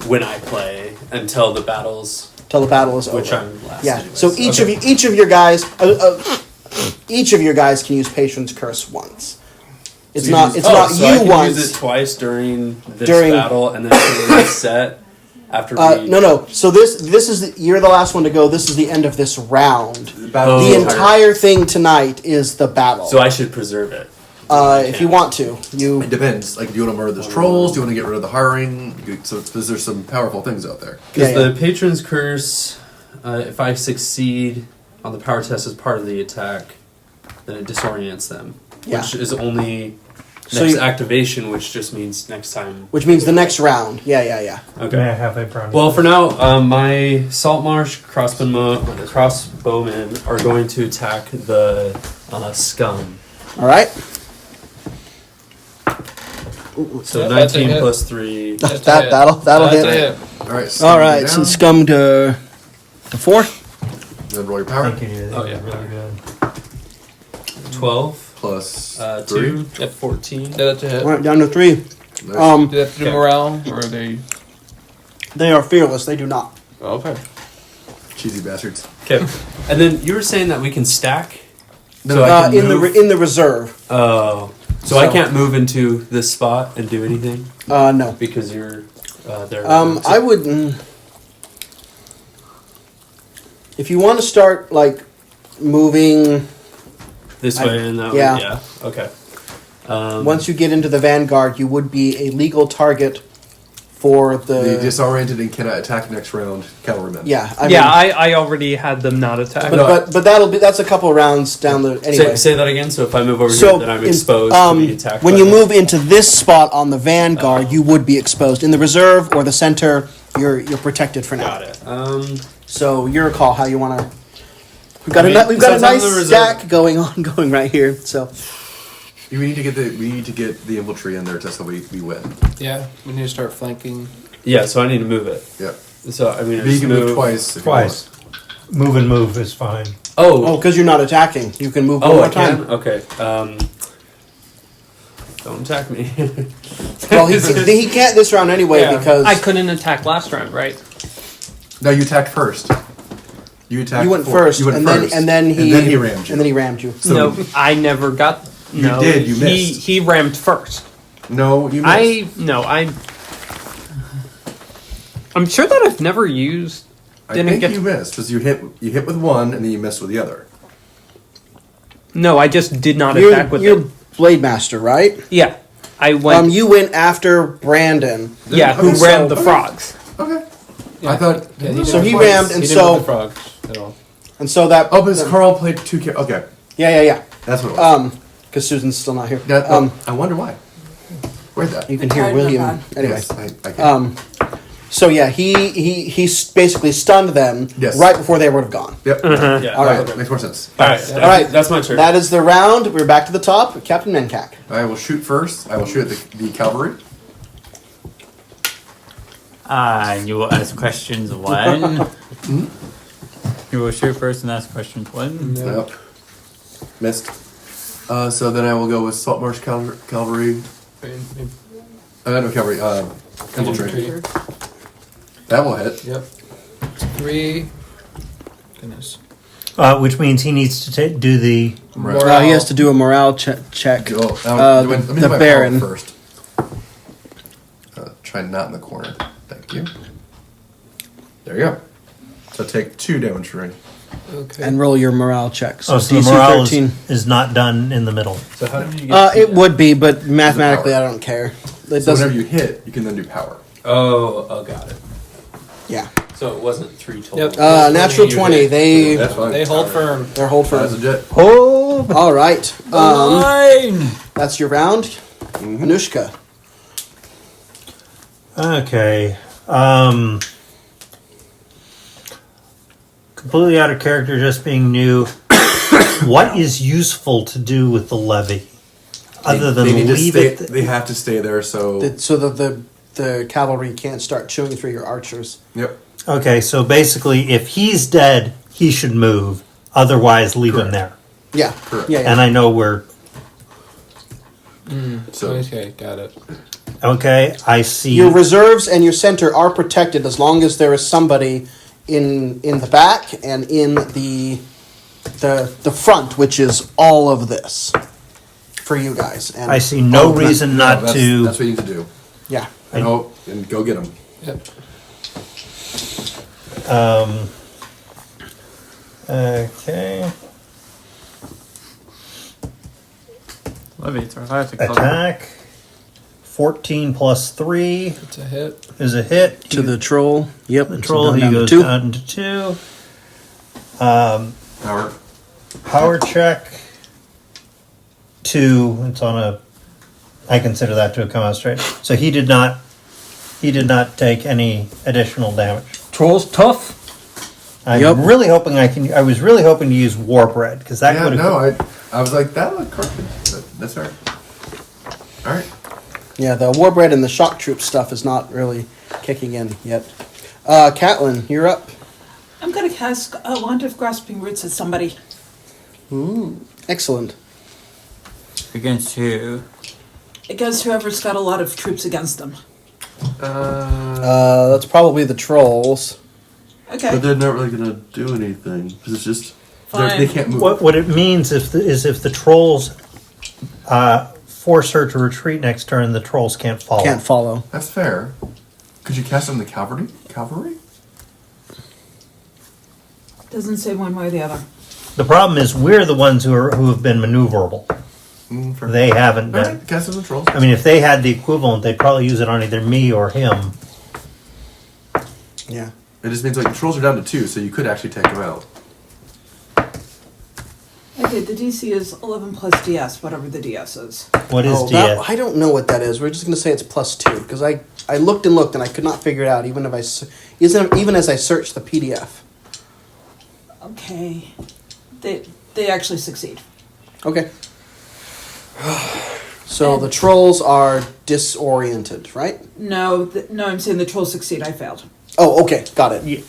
when I play until the battles, Till the battle is which over. I'm last. Yeah. anyways. So each Okay. of your guys, can use Patron's Curse once. It's you not. use- It's Oh, not so I you can once. use it twice during this During- battle, and then it will reset after we. No. So this is you're the last one to go. This is the end of this round. Battle The Oh. entire thing tonight is the battle. So I should preserve it. If you want to, you. It depends. Like, do you want to murder those trolls? Do you want to get rid of the hiring? So, because there's some powerful things out there. Because Yeah, the Patron's Curse, if I succeed on the power test as part of the attack, then it disorients them. Yeah. Which is only So next you- activation, which just means next time. Which means the next round. Yeah. Okay. May I have a brownie? Well, for now, my Saltmarsh crossbowmen are going to attack the scum. All right. So Yeah, that's a 19 hit. plus 3. That's a That'll hit. that'll That's hit. a hit. All right. All right. Down. So scum to 4. Then roll your power. Thank you. Oh, yeah. Really good. 12 Plus 2. 3. At 14. Yeah, that's a hit. All right, down to 3. Nice. Do they have to do Okay. morale, or are they? They are fearless. They do not. Oh, okay. Cheesy bastards. Okay. And then you were saying that we can stack? No, So I can In move? the reserve. Oh. So I can't move into this spot and do anything? No. Because you're there. I would. If you want to start like moving, This way and that yeah. way? Yeah. Okay. once you get into the vanguard, you would be a legal target for The the. disoriented and cannot attack next round cavalrymen. Yeah. I Yeah, mean, I already had them not attack. but that's a couple rounds down the anyway. Say that again. So if I move over So here, then I'm exposed to the attack. when by you the- move into this spot on the vanguard, you would be exposed. In the reserve or the center, you're protected for now. Got it. So your call how you want to. We've I got mean, we've got a since I'm nice the reserve- stack going right here. So We need to get the infantry in there just so we win. Yeah, we need to start flanking. Yeah. So I need to move it. Yep. So I mean, I You just can move twice. If you Twice. Move and move is fine. oh, because you're not attacking, you can move one Oh, more I time. can. Okay. Don't attack me. Well, he can't this round anyway Yeah. because I couldn't attack last round, right? want. No, you attacked first. You attacked. you went for- first, You went and first. then he rammed you. and then he rammed you. So- No, I never got. You No, did, you he missed. he rammed first. No, you missed. I'm sure that I've never used. I didn't think get- you missed because you hit with one and then you missed with the other. No, I just did not You're, attack with you're it. Blade Master, right? Yeah, I went. You went after Brandon. yeah, who Okay, rammed so- the frogs? Okay. I thought. Yeah, So he twice. rammed, and He didn't so move the frogs at all. that. Oh, because Carl played two. Okay, Yeah. that's what it was. Because Susan's still not here. I wonder why. Where'd that? You can hear Tired of William. that. Anyway. Yes, I can. So yeah, he basically stunned them Yes. right before they would have gone. Yep. Yeah. All right. Okay, makes more sense. All right. All right. That's my turn. That is the round. We're back to the top. Captain Mencac. I will shoot first. I will shoot at the cavalry. And you will ask questions one. You will shoot first and ask questions one. Yep. Missed. So then I will go with Saltmarsh cavalry. No cavalry. Infantry. That will hit. Yep. It's 3. Goodness. Which means he needs to do the. Morale. He has to do a morale check. Oh, The- let me the do my Baron. power first. Try not in the corner. Thank you. There There you go. So take 2 damage for me. Okay. And roll your morale check. So DC the morale 13. is not done in the middle. So how did you get? It would be, but mathematically, I don't care. It So whenever doesn't. you hit, you can then do power. Oh, got it. Yeah. So it wasn't 3 total. Yep. Natural 20. That's fine. They hold firm. They're hold That's firm. legit. Oh, All right. Line! That's your round. Anushka. okay. Completely out of character, just being new. What is useful to do with the levy, other than they need to leave stay, it? They have to stay there. So So that the cavalry can't start chewing through your archers. yep. Okay, so basically, if he's dead, he should move. Otherwise, leave him Correct. there. Yeah. Correct. Yeah. And I know we're So Okay, got it. okay. I see. Your reserves and your center are protected as long as there is somebody in the back and in the front, which is all of this for you guys. And I see no all of that. reason not that's, to. That's what you need to do. Yeah. And hope and go get them. Yep. Okay. Levy, so I have to call Attack. 14 plus 3 It's a hit. is a hit. To the troll. Yep. The so troll, he down to goes 2. down to 2. Power. Power check. 2. It's on a. I consider that to have come out straight. So he did not. He did not take any additional damage. Troll's tough. I'm Yep. really hoping I can. I was really hoping to use war bread because that Yeah, would have. no, I was like, that looked correct. That's all right. All right. Yeah, the warbread and the shock troop stuff is not really kicking in yet. Catelyn, you're up. I'm going to cast a Wand of Grasping Roots at somebody. Excellent. Against who? It goes to whoever's got a lot of troops against them. That's probably the trolls. Okay. But they're not really gonna do anything because it's just Fine. they can't move. What it means is if the trolls force her to retreat next turn, the trolls can't follow. Can't follow. That's fair. Could you cast on the cavalry? Cavalry? Doesn't say one way or the other. The problem is we're the ones who have been maneuverable. Fair. They haven't All been. right, cast on the trolls. I mean, if they had the equivalent, they'd probably use it on either me or him. Yeah. It just means like the trolls are down to 2, so you could actually take them out. Okay, the DC is 11 plus DS, whatever the DS is. What is that, DS? I don't know what that is. We're just going to say it's +2 because I looked and looked and I could not figure it out even even as I searched the PDF. Okay. They actually succeed. Okay. So the trolls are disoriented, right? No, no, I'm saying the trolls succeed. I failed. Oh, okay, got it.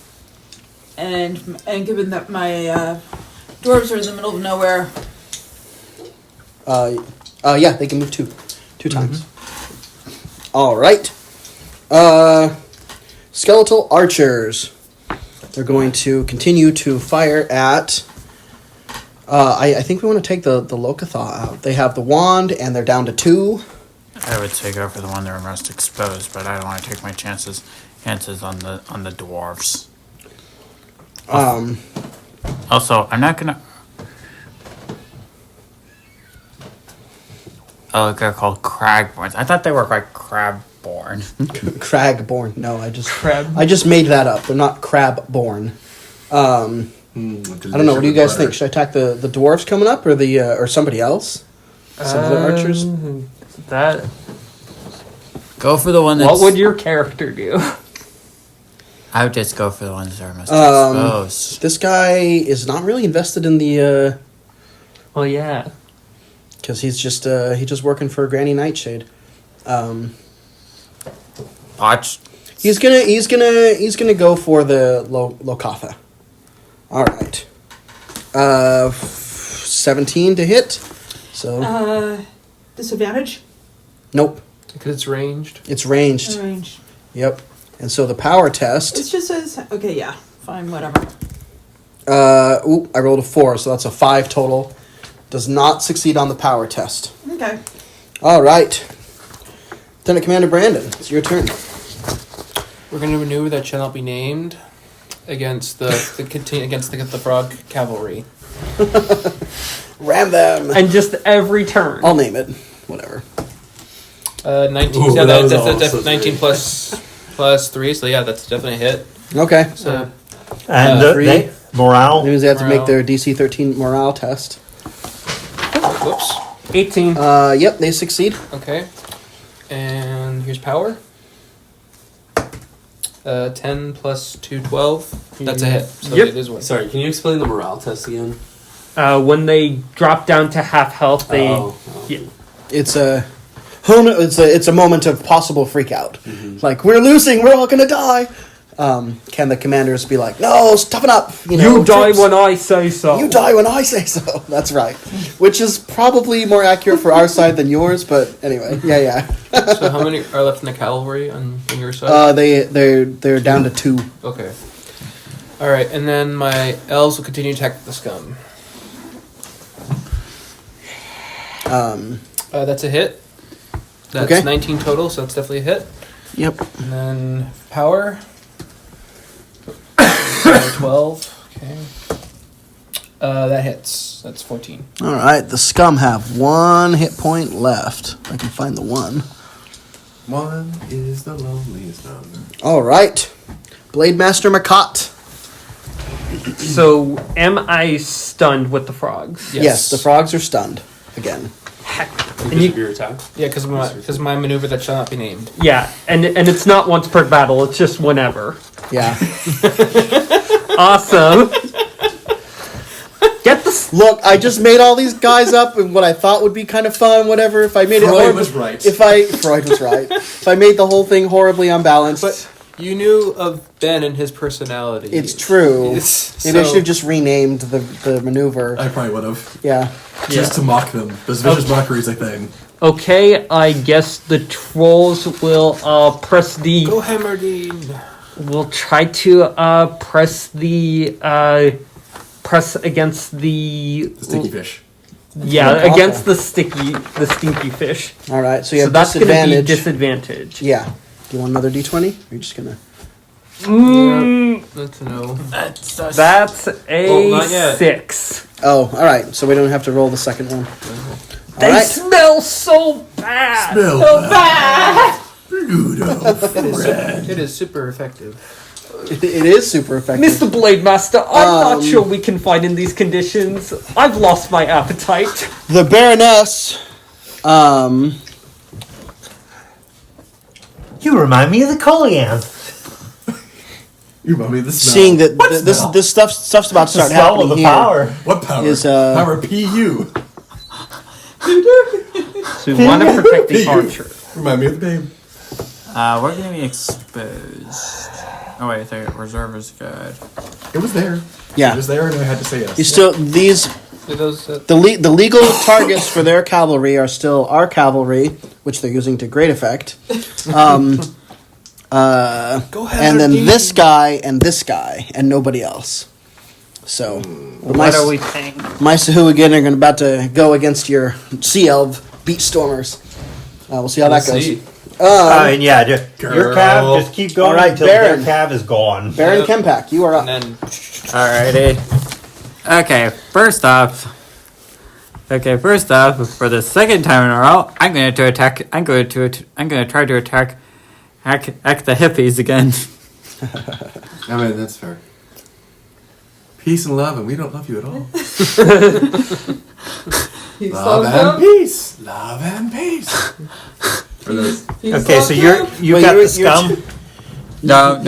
And given that my dwarves are in the middle of nowhere, Yeah, they can move two times. All right. Skeletal archers. They're going to continue to fire at. I think we want to take the Lokatha out. They have the wand, and they're down to 2. I would say go for the one that are most exposed, but I don't want to take my chances on the dwarves. Also, I'm not gonna. Oh, they're called cragborns. I thought they were like crabborn. Cragborn. No, I just made that up. They're not crabborn. I don't know. What do you guys think? Should I attack the dwarves coming up, or or somebody else? Some other archers. That. Go for the one that's. What would your character do? I would just go for the ones that are most exposed. This guy is not really invested in the. Well, yeah. Because he's just working for Granny Nightshade. Watch. He's gonna go for the Lokatha. All right. 17 to hit. So disadvantage? nope. Because it's ranged. It's ranged. Range. Yep. And so the power test. It just says, okay, yeah, fine, whatever. I rolled a 4, so that's a 5 total. Does not succeed on the power test. Okay. All right. Lieutenant Commander Brandon, it's your turn. We're going to maneuver that shall not be named. against the frog cavalry. Ram them. And just every turn. I'll name it. Whatever. 19. Ooh, Yeah, that was that's also 19 three. plus 3. So yeah, that's definitely a hit. Okay. So And Three. they, morale. That means they have to make Morale. their DC 13 morale test. whoops. 18. Yep, they succeed. Okay. And here's power. 10 plus 2, 12. That's a hit. So Yep. it is one. Sorry, can you explain the morale test again? When they drop down to half health, they. Yeah. It's a it's a moment of possible freak out. Like, we're losing, we're all gonna die. Can the commanders be like, no, toughen up? You die troops. when I say so. You die when I say so. That's right. Which is probably more accurate for our side than yours, but anyway, yeah. So how many are left in the cavalry on your side? They're down to 2. Okay. All right, and then my elves will continue to attack the scum. That's a hit. That's Okay. 19 total, so that's definitely a hit. Yep. And then power. 12. Okay. That hits. That's 14. All right. The scum have 1 hit point left. I can find the 1. 1 is the loneliest number. All right. Blade Master Makot. So, am I stunned with the frogs? Yes, the frogs are stunned again. Because of your attack? Yeah, because my maneuver that shall not be named. Yeah, and it's not once per battle, it's just whenever. Yeah. Awesome. Get the. Look, I just made all these guys up and what I thought would be kind of fun, whatever. If I made it Freud horrible, was right. Freud was right. If I made the whole thing horribly unbalanced, But you knew of Ben and his personality. it's true. It's- Maybe I so- should have just renamed the maneuver. I probably would have. Yeah. Just to mock them. This vicious mockery is a thing. Okay, I guess the trolls will press the. Go Hammerdine. We'll try to press the. Press against the. The sticky fish. Yeah, Awful. against the stinky fish. All right. So you So have that's going to be disadvantage. disadvantage. Yeah. Do you want another D20? Or are you just gonna? That's a no. That's a Well, not yet. 6. Oh, all right. So we don't have to roll the second one. They All right. smell so bad. Smell bad. It is super effective. It is super effective. Mr. Blade Master, I'm not sure we can fight in these conditions. I've lost my appetite. The Baroness. You remind me of the Colian. You remind me of the smell. Seeing that What this smell? this stuff's about to The start smell happening of the here. power. What power? Is, Power PU. So we want to protect the archer. Remind me of the babe. We're gonna be exposed. Oh wait, the reserve is good. It was there. Yeah. It was there, and I had to say yes. You still these the legal targets for their cavalry are still our cavalry, which they're using to great effect. Go ahead. And then this guy and nobody else. So What are we paying? my Sahuagin are about to go against your Sea Elf Beat Stormers. We'll see how that goes. See. And yeah, your Girl. cav, just keep going All right, until Baron. their cav is gone. Baron Yep. Kempak, you are up. And then Alrighty. Okay, first off, for the second time in a row, I'm going to try to attack the hippies again. I mean, that's fair. Peace and love, and we don't love you at all. Love and peace. Love and peace. Or those- Okay, so you Wait, got you're- the scum. No.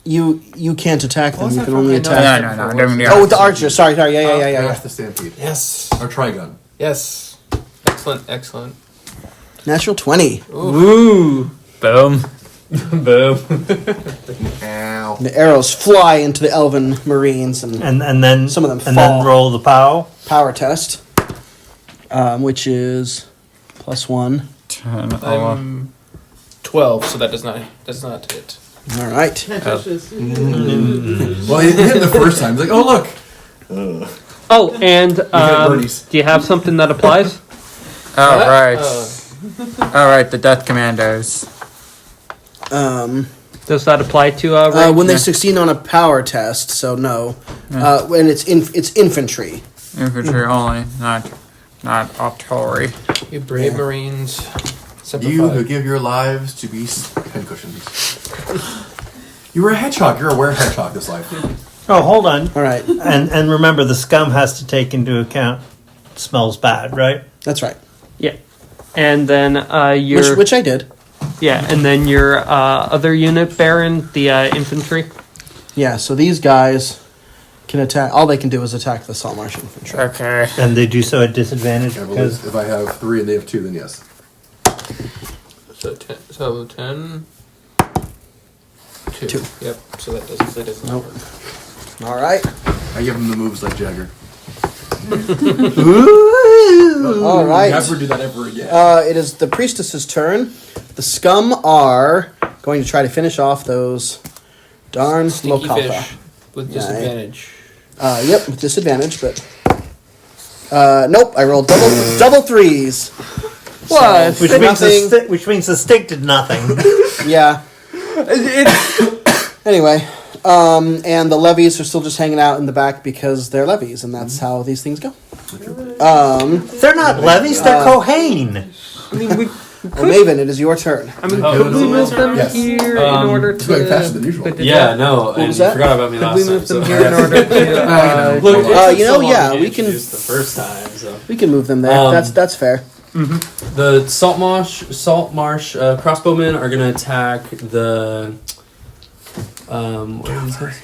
You can't attack them. was You that can from? only I know. attack. No, don't be Oh, with the archer. Sorry. Yeah. Crash the stampede. yes, Or trigun. yes, excellent. Natural 20. Ooh. Boom. Boom. Ow. The arrows fly into the elven marines and And then Some of them and fall. then roll the pow. power test, which is +1. 10, I'm 12, so that does not hit. All right. Well, he hit the first time. He's like, oh, look. Oh, and birdies. do you have something that applies? Alright. Alright, the Death Commandos. Does that apply to when they succeed on a power test, so no. When it's infantry. Infantry only, not artillery. You brave Marines. Simplify. You who give your lives to be pincushions. You were a hedgehog. You're a were-hedgehog this life. Oh, hold on. All right, And remember, the scum has to take into account smells bad, right? that's right. Yeah. And then your Which I did. and then your other unit, Baron, the infantry. Yeah, so these guys can attack. All they can do is attack the Saltmarsh infantry. Okay. And they do so at disadvantage I because believe if I have 3 and they have 2, then yes. So 10. 2. 2. Yep. So that doesn't Nope. work. All right. I give them the moves like Jagger. All right. Never do that ever again. It is the priestess's turn. The scum are going to try to finish off those darn Stinky Lokatha. fish with Yeah, disadvantage. Yep, with disadvantage, but nope. I rolled double threes. What? which means the stick did nothing. Yeah. Anyway, and the levies are still just hanging out in the back because they're levies, and that's how these things go. They're not levies, they're Kohain. I mean, we Maven, it is your turn. could we move them Yes. here in order It's going faster to? than usual. Yeah, no, and was you that? forgot about me Could last we time. move them so- here in order to? Look, it took you know, so long yeah, to get we can- introduced the first time. So We can move them there. That's fair. the Saltmarsh crossbowmen are gonna attack the what are these guys?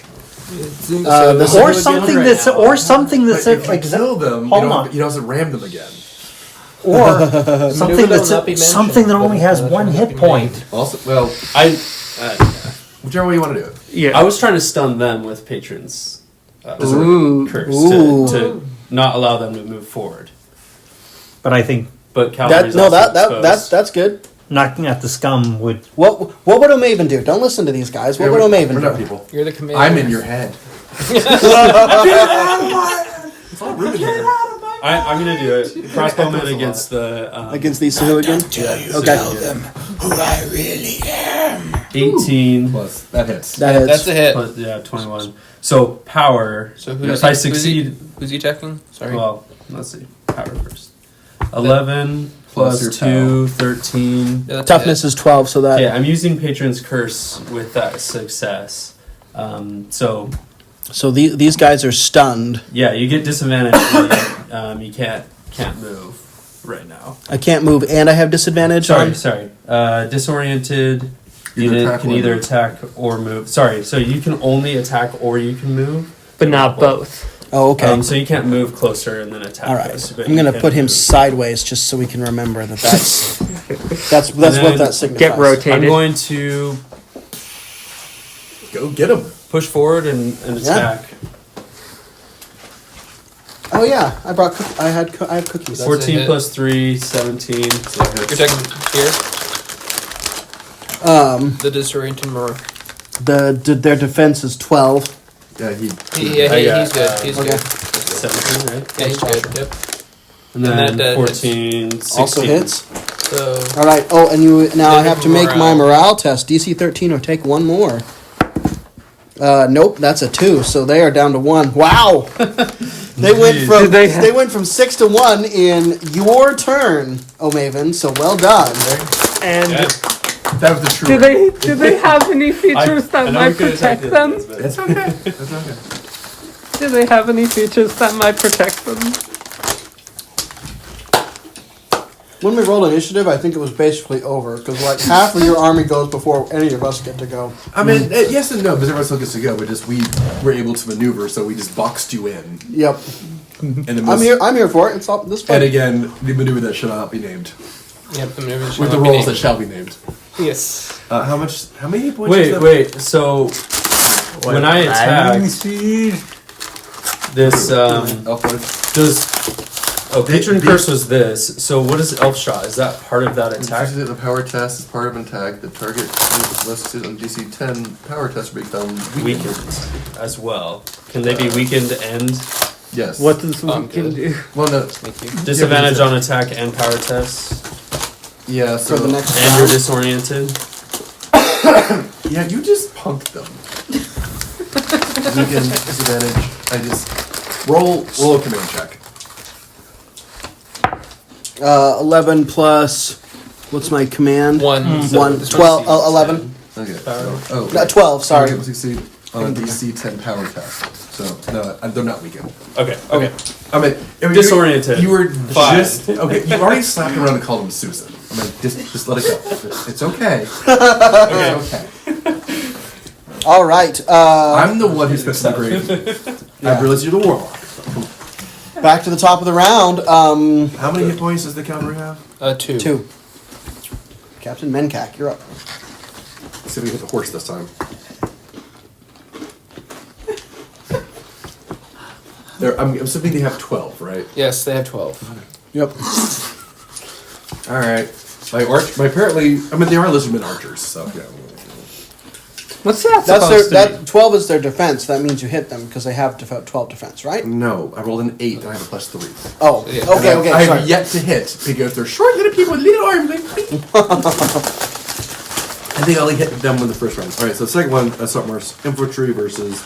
Or something that's If like you kill them, Hold on. you don't have to ram them again. or something Maneuver will not be that's something that only has one hit point. Also, well, whichever way you want to do it. Yeah. I was trying to stun them with patrons Ooh. curse Ooh. to not allow them to move forward. But I think But cavalry's That's good. knocking at the scum would. What would O'Maven do? Don't listen to these guys. What would O'Maven We're not do? people. You're the commander. I'm in your head. It's all Ruben here. I'm gonna do it. Crossbowmen against the Against these two again? Okay. 18 Plus, that hits. That's a hit. plus, 21. So power. So who if does I he- succeed, Who's he attacking? Sorry. well, let's see. Power first. 11 Plus plus your 2, 13. Yeah, that's a Toughness is 12, so that. Yeah, I'm using Patron's Curse with that success. So So these guys are stunned. yeah, you get disadvantage. when you can't move right now. I can't move, and I have disadvantage. Sorry. Disoriented unit attack can or either move. attack or move. Sorry, so you can only attack or you can move, But not both. Oh, okay. So you can't move closer and then attack. All right. us, but I'm gonna you can put him move. sideways just so we can remember that's that's then what that signifies. Get rotated. I'm going to Go get him. push forward and Yeah. attack. Oh yeah, I have cookies. That's 14 a hit. plus 3, 17. You're attacking here. The disoriented Mar. Their defense is 12. Yeah, He's got, good. He's okay. good. 17, right? Yeah, he's good. Yep. And And then that 14, 16. Also hits. So All right. Oh, and now I Then have to make my morale. morale test. DC 13 or take one more. Nope, that's a 2. So they are down to 1. Wow. They went from Did they they went from 6 to 1 in your turn, O'Maven. So well done. And Yeah. that was the true. do they have any features I that know we might could attack protect the them? ones, but- It's okay. It's okay. Do they have any features that might protect them? When we rolled initiative, I think it was basically over because like half of your army goes before any of us get to go. I mean, yes and no, because everyone still gets to go, but just we were able to maneuver, so we just boxed you in. Yep, And the I'm here. I'm here for it. It's all this And fun. again, the maneuver that shall not be named. yep, the maneuvers shall With the not be rolls that named. shall be named. Yes. How many points is that? Wait. So when I attack, this Elf life. does. Oh, patron curse was this. So what is elf shot? Is that part of that attack? The power test is part of an attack. The target is listed on DC 10 power test will become weakened. Weakened as well. Can they be weakened and Yes. What does we good. can do? Well, no. Thank you. disadvantage on attack and power tests? Yeah. So For the next And you're round. disoriented. Yeah, you just punked them. Again, disadvantage. I just roll a command check. 11 plus. What's my command? 1. 12. 11. Okay. Power. Oh, No, 12. Sorry. Okay, succeed on a DC 10 power test. So no, they're not weakened. Okay. I mean, Disoriented. You were 5. just okay. You already slapped him around and called him Susan. I mean, just let it go. It's okay. It's okay. All right. I'm the one who's supposed to be great. I realized you're the warlock. Back to the top of the round. How many hit points does the cavalry have? 2. 2. Captain Menkak, you're up. Let's see if we hit the horse this time. I'm assuming they have 12, right? Yes, they have 12. Yep. All right. My apparently, I mean, they are lizardmen archers, so yeah. What's that That's supposed their. to That 12 is their defense. That means you hit them because they have 12 defense, right? No, I rolled an 8 and I have a +3. Oh. Yeah. Okay. Okay. I Sorry. have yet to hit because they're short-headed people with little arms. I think I only hit them in the first round. All right, so the second one, Saltmarsh infantry versus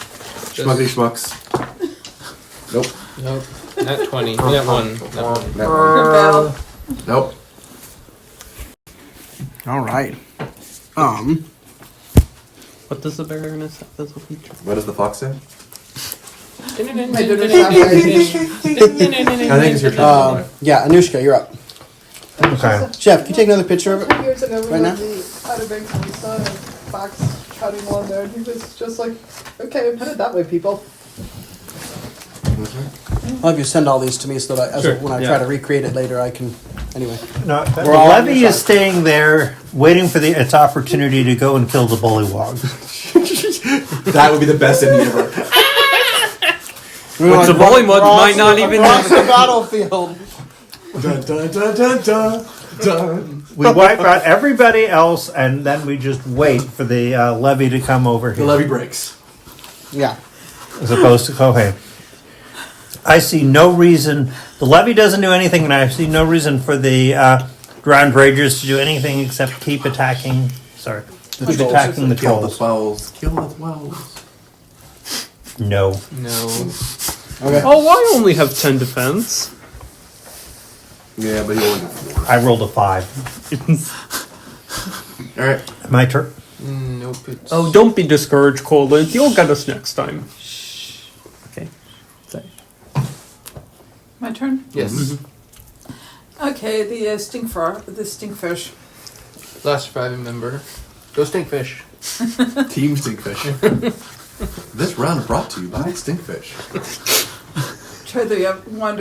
Schmuggly Schmucks. Nope. Nope. Not 20. Not 1. Not 1. That Rebel. one. Nope. All right. What does the Baroness have as a feature? What does the fox say? I think it's your turn. Yeah, Anushka, you're up. Okay. Chef, can you take another picture of it? 2 years ago, we Right were now? at the Outer Banks and we saw a fox trotting along there, and he was just like, okay, put it that way, people. I'll have you send all these to me so that when I try to recreate it later, I can. Anyway. No, the We're all on levy your is side. staying there, waiting for its opportunity to go and kill the bullywog. That would be the best ending ever. Which the Bullymug might not even across the battlefield. Dun, dun, dun, dun, dun, dun. We wipe out everybody else, and then we just wait for the levy to come over The here. levy breaks. Yeah. As opposed to okay. I see no reason. The levy doesn't do anything, and I see no reason for the ground ragers to do anything except keep attacking. Sorry, keep attacking the Kill the trolls. 12s. Kill the 12s. No. No. Okay. Oh, I only have 10 defense. Yeah, but you only get 4. I rolled a 5. All right. My turn. Nope. It's Oh, don't be discouraged, Colin. You'll get us next time. Okay. Sorry. My turn? Yes. Okay, the stinkfish. Last surviving member. Go Stinkfish. Team Stinkfish. This round brought to you by Stinkfish. Try the wand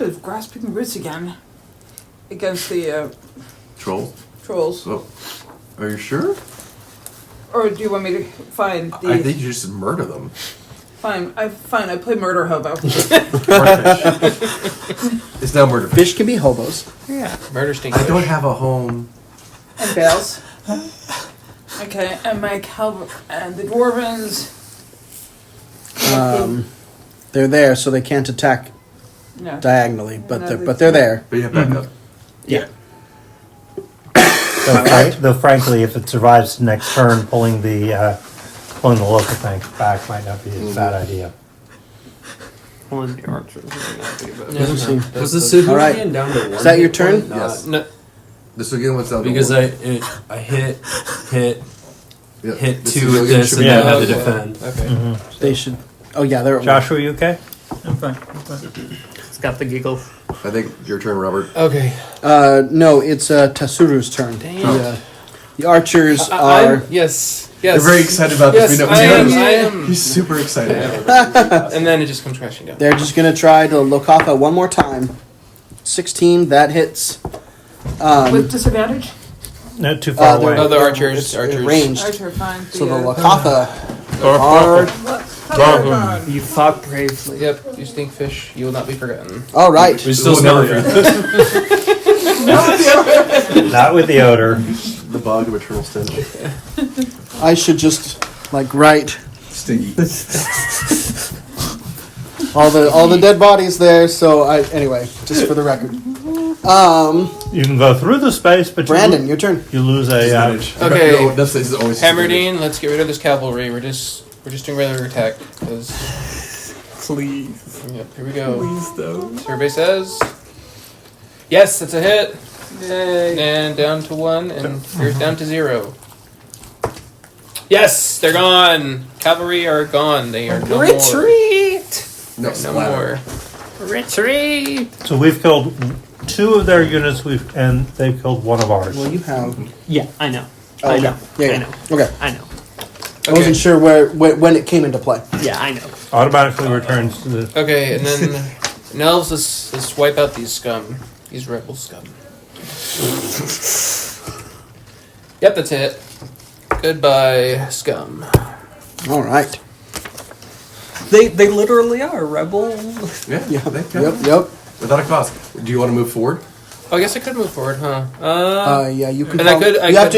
of grasping roots again against the Troll. trolls. So, are you sure? Or do you want me to find the? I think you just murder them. Fine. I play murder hobo. It's now murder fish. Fish can be hobos. Yeah. Murder Stinkfish. I don't have a home. And bales. Okay, and my and the dwarvens. They're there, so they can't attack No. diagonally, but No, they're there. But you have backup. Yeah. Though frankly, if it survives the next turn, pulling the local tank back might not be a bad idea. One of the archers might not be bad. Yeah, no, see. that's Was the the- sahuagin down to 1? Is that your hit turn? point? Not- Yes. No. This again was down to Because one. I hit Yeah, hit this 2 is with really this, should and be- then had to Okay. defend. Okay. They should. Oh yeah, they're at Joshua, you okay? I'm fine. It's got the giggles. I think your turn, Robert. Okay. No, it's Tasuru's turn. Dang The archers I'm- are. Yes. They're Yes. very excited about Yes, this. We know- I am. he's- I am. He's super excited. And then it just comes crashing down. They're just gonna try to Lokatha one more time. 16, that hits. With disadvantage? Not too far they're- away. Oh, the archers. It's Archers. ranged. Archer, fine. So the Lokatha are. You fought bravely. Yep. You Stinkfish. You will not be forgotten. All right. We still We'll smell never you. Not with the odor. The bog of eternal stench. I should just write Stinky. all the dead bodies there. So anyway, just for the record. You can go through the space, but Brandon, your turn. you lose a. Okay. No, this is always Hammerdine, let's get rid of this cavalry. We're just doing regular attack. Please. Yep, here we go. Please don't. Survey says. Yes, that's a hit. Yay. And down to 1, and here's down to 0. Yes, they're gone. Cavalry are gone. They are no more. Retreat! No, No more. Retreat! So we've killed 2 of their units, and they've killed 1 of ours. Well, you have. Yeah, I know. Oh, I know. Yeah, I yeah. know. Okay. I know. I wasn't sure when it came into play. Yeah, I know. Automatically returns to the. Okay, and then elves, let's wipe out these scum. These rebel scum. Yep, that's it. Goodbye, scum. All right. They literally are rebels. Yeah, Yeah. they can. Yep. Without a cost. Do you want to move forward? Oh, I guess I could move forward, huh? Yeah, you could. And I could-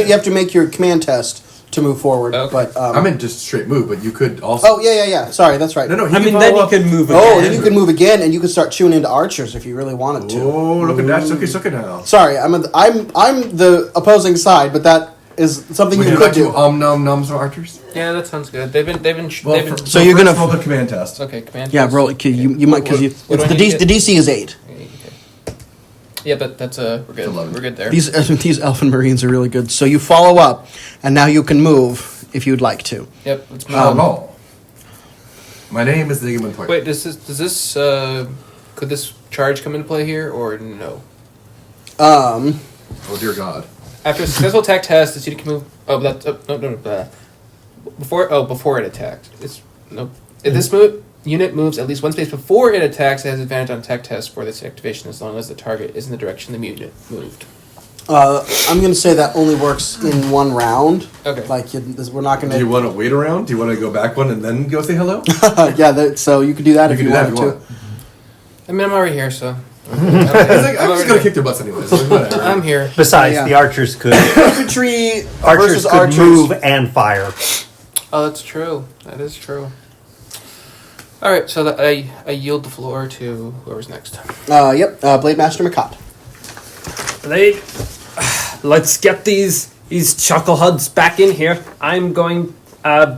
You have to make your command test to move forward. Okay. But I meant just straight move, but you could also. Oh yeah. Sorry, that's right. No, he I can mean, follow then you up. could move Oh, again. then you could move again, and you could start chewing into archers if you really wanted to. Oh, look at that. Suki now. Sorry, I'm the opposing side, but that is something We you can could back do. to nom noms for archers. Yeah, that sounds good. They've been. So you're gonna- roll the command test. Okay, command. Yeah, test. roll. You might because you. What do I The need to DC is 8. Okay. Yeah, but that's we're good. 11. We're good there. These elfin marines are really good. So you follow up, and now you can move if you'd like to. Yep. Let's move. Hello. My name is Nigel Montoya. Wait, could this charge come into play here or no? Oh dear God. After a successful attack test, the unit can move. Oh, that's no. Before it attacked. It's nope. If this unit moves at least 1 space before it attacks, it has advantage on attack test for this activation as long as the target is in the direction the unit moved. I'm going to say that only works in 1 round. Okay. We're not going Do you to. want to wait around? Do you want to go back one and then go say hello? Yeah, so you could do that You if can you do that if wanted you to. want. I mean, I'm already here, so. I'm just gonna kick their butts anyways. So whatever. I'm here. Besides, Yeah. the archers could. Infantry Archers versus could archers. move and fire. Oh, that's true. That is true. All right, so I yield the floor to whoever's next. Yep. Blade Master McCott. Let's get these chuckleheads back in here. I'm going.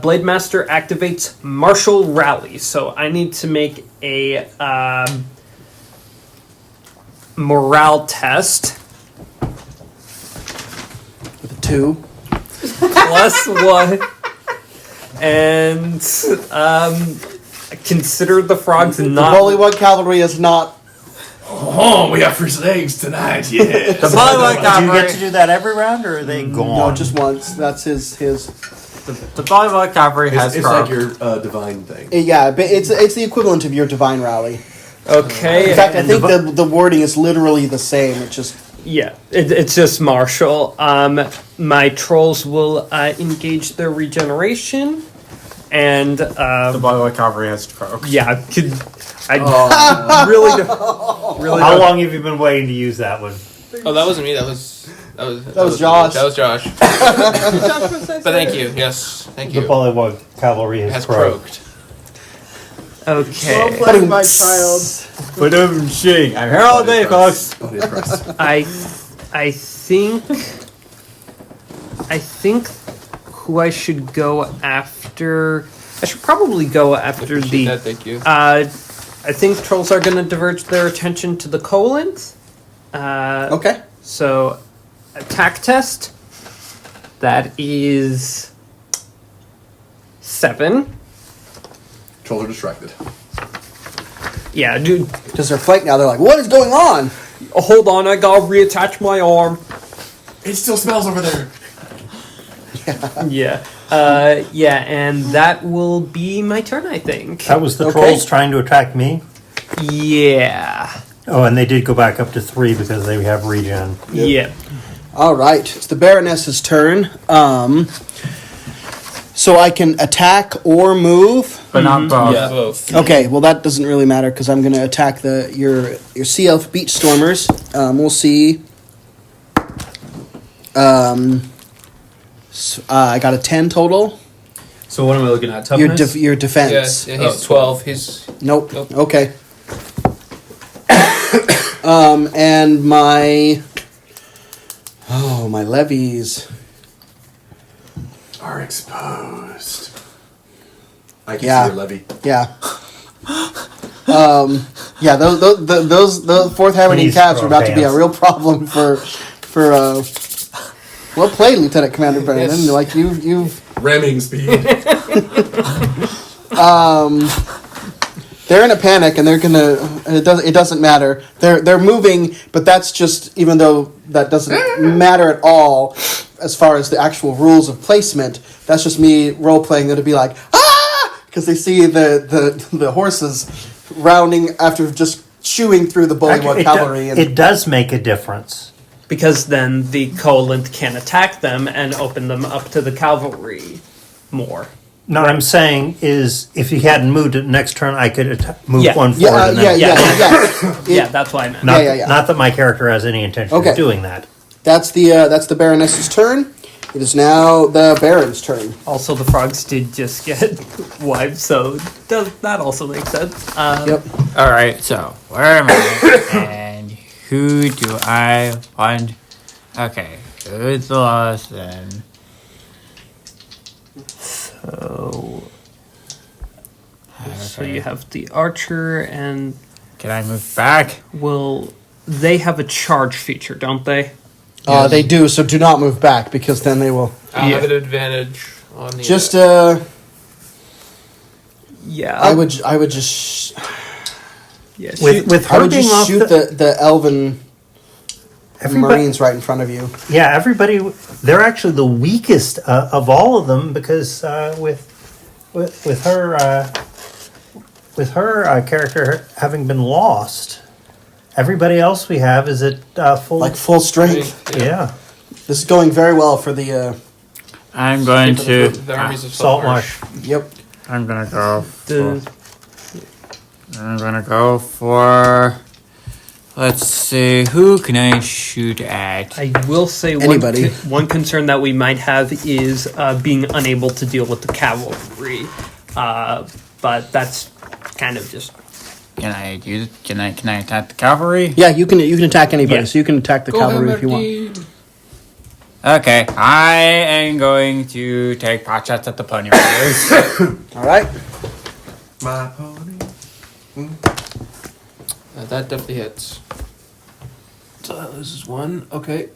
Blade Master activates Martial Rally, so I need to make a morale test. With a 2. +1, and consider the frogs The not. Bullywug Cavalry is not. Oh, we got fish eggs tonight. Yeah. The Bullywug Do you Cavalry. get to do that every round, or are they gone? No, just once. That's his. The Bullywug Cavalry has It's croaked. like your divine thing. Yeah, but it's the equivalent of your divine rally. Okay. In fact, I and think the wording is literally the same. It's just yeah, it's just martial. My trolls will engage their regeneration, and The Bullywug Cavalry has croaked. yeah, really, really. How long have you been waiting to use that one? Oh, that wasn't me. That was Josh. That was Josh. Josh would say But thank something. you. Yes, thank The you. Bullywug Cavalry Has croaked. croaked. Well Okay. played, my child. But I'm shing. I'm here all day, folks. Body of Christ. I think who I should go after. I should probably go after Appreciate the. that, thank you. I think trolls are going to divert their attention to the colons. okay. So, attack test. That is 7. Trolls are distracted. Yeah, dude. Because they're flanked now. They're like, what is going on? Hold on, I gotta reattach my arm. It still smells over there. Yeah. Yeah, and that will be my turn, I think. That was the Okay. trolls trying to attack me. Yeah. Oh, and they did go back up to 3 because they have regen. Yeah. All right. It's the Baroness's turn. So I can attack or move. But not both. Yeah, both. Okay, well that doesn't really matter because I'm going to attack your Sea Elf Beach Stormers. We'll see. I got a 10 total. So what am I looking at? Your Toughness? your defense. Yeah, he's 12. He's Nope. Nope. Okay. And my levies. Are exposed. I can Yeah. see your levy. Yeah. Yeah, those fourth Hammerine Please calves are throw about to be a hands. real problem for well played, Lieutenant Commander Brandon. Yes. Like you've Ramming speed. they're in a panic and they're gonna. It doesn't matter. They're moving, but that's just even though that doesn't matter at all as far as the actual rules of placement. That's just me role playing them to be like because they see the horses rounding after just chewing through the Bullywug cavalry. It does make a difference. Because then the Coalant can attack them and open them up to the cavalry more. No, I'm saying is if he hadn't moved it next turn, I could move Yeah. one forward. And then, Yeah, that's what I meant. Not, Yeah. not that my character has any intention Okay. of doing that. That's the Baroness's turn. It is now the Baron's turn. Also, the frogs did just get wiped, so that also makes sense. Yep. All right, so where am I? And who do I want? Okay, who's the last then? So you have the archer, and Can I move back? they have a charge feature, don't they? They do, so do not move back because then they will I'll have an advantage on the. just. Yeah, I would just. Yeah, With I her would being just off shoot the elven everybody, Marines right in front of you. Yeah, everybody. They're actually the weakest of all of them because with her character having been lost, everybody else we have is at full. Like full strength. Yeah. This is going very well for the. I'm going to. the armies of Saltmarsh. Yep. I'm gonna go. the I'm gonna go for. Let's see. Who can I shoot at? I will say Anybody. one concern that we might have is being unable to deal with the cavalry, but that's kind of just. Can I use? Can I attack the cavalry? Yeah, you can attack anybody. Yeah. So you can attack the cavalry if you want. Okay, I am going to take pot shots at the pony riders. All right. My pony. That definitely hits. So that loses one. Okay.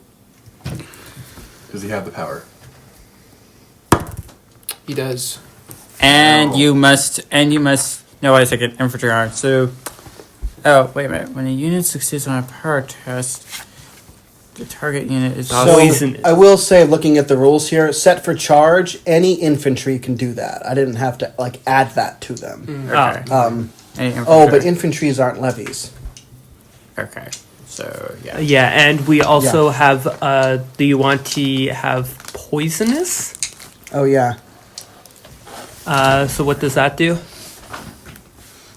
Does he have the power? He does. And you must. No, wait a second. Infantry arm. So. Oh, wait a minute. When a unit succeeds on a power test, the target unit is also. Poison. I will say, looking at the rules here, set for charge, any infantry can do that. I didn't have to add that to them. Okay. Any Oh, but infantry. infantries aren't levies. Okay. So, yeah. Yeah, and we also have. Do you want to have poisonous? Oh yeah. So what does that do?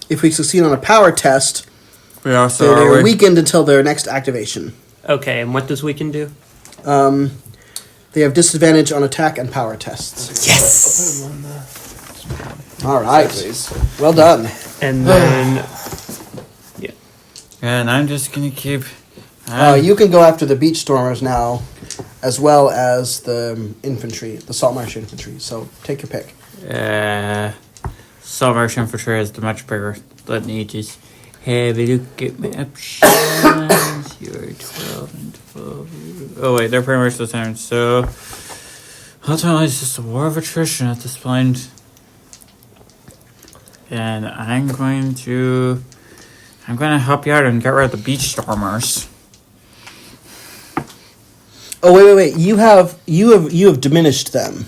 If we succeed on a power test, We also they're are weakened until their next activation. Okay, and what does weaken do? They have disadvantage on attack and power tests. Yes. All right. Well done. And then And I'm just gonna keep. You can go after the beach stormers now, as well as the infantry, the Saltmarsh infantry. So take your pick. Saltmarsh infantry is the much bigger. Let me just have a look at my options. You're 12 and 12. Oh wait, they're pretty much the same. So ultimately, it's just a war of attrition at this point. And I'm going to help you out and get rid of the beach stormers. Oh wait! You have diminished them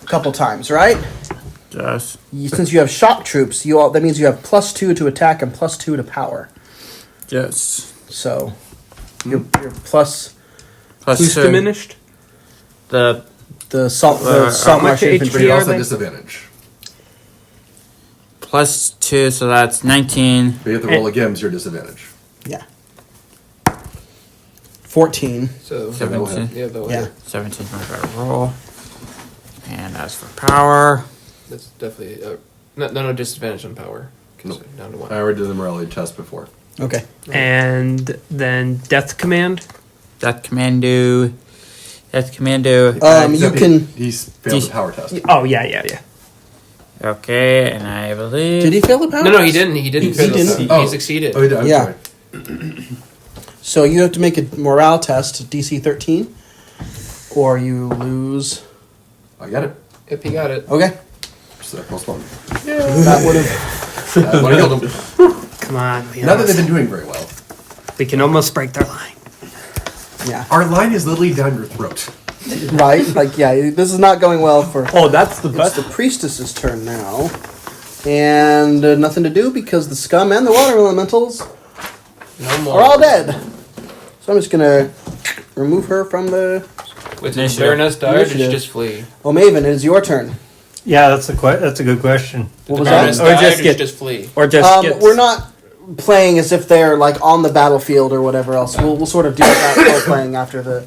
a couple times, right? Just Since you have shock troops, that means you have +2 to attack and +2 to power. yes. So you're plus Plus who's two. diminished? the how Saltmarsh much infantry. HP are Also they? disadvantage. Plus 2, so that's 19. But you have to roll again, it's your disadvange. Yeah. 14. So 17. yeah, though. Yeah. 17 is my better roll. And as for power, That's definitely no disadvantage on power. 'Cause Nope. down to one. I already did the morality test before. Okay. And then Death Command. Death Commando. Death Commando. You can. He's failed the power test. Oh, yeah. Okay, and I believe. Did he fail the power? No, he test? didn't. He didn't. He didn't? Oh. He succeeded. Oh, he did. I'm Yeah. sorry. So you have to make a morale test, DC 13, or you lose. I got it. Yep, he got it. Okay. So plus one. That would have. But I killed him. Come on. Not that they've been doing very well. We can almost break their line. Yeah. Our line is literally down your throat. Right? Like, yeah, this is not going well for. Oh, that's the It's best. the priestess's turn now. And nothing to do because the scum and the water elementals No more. are all dead. So I'm just going to remove her from the. With his Initiative. Baroness died, or did she Initiative. just flee? Oh, Maven, it is your turn. Yeah, that's a good question. What The was Baroness that? Or died, just or did get- she just flee? Or just get. We're not playing as if they're like on the battlefield or whatever else. We'll sort of do that role playing after the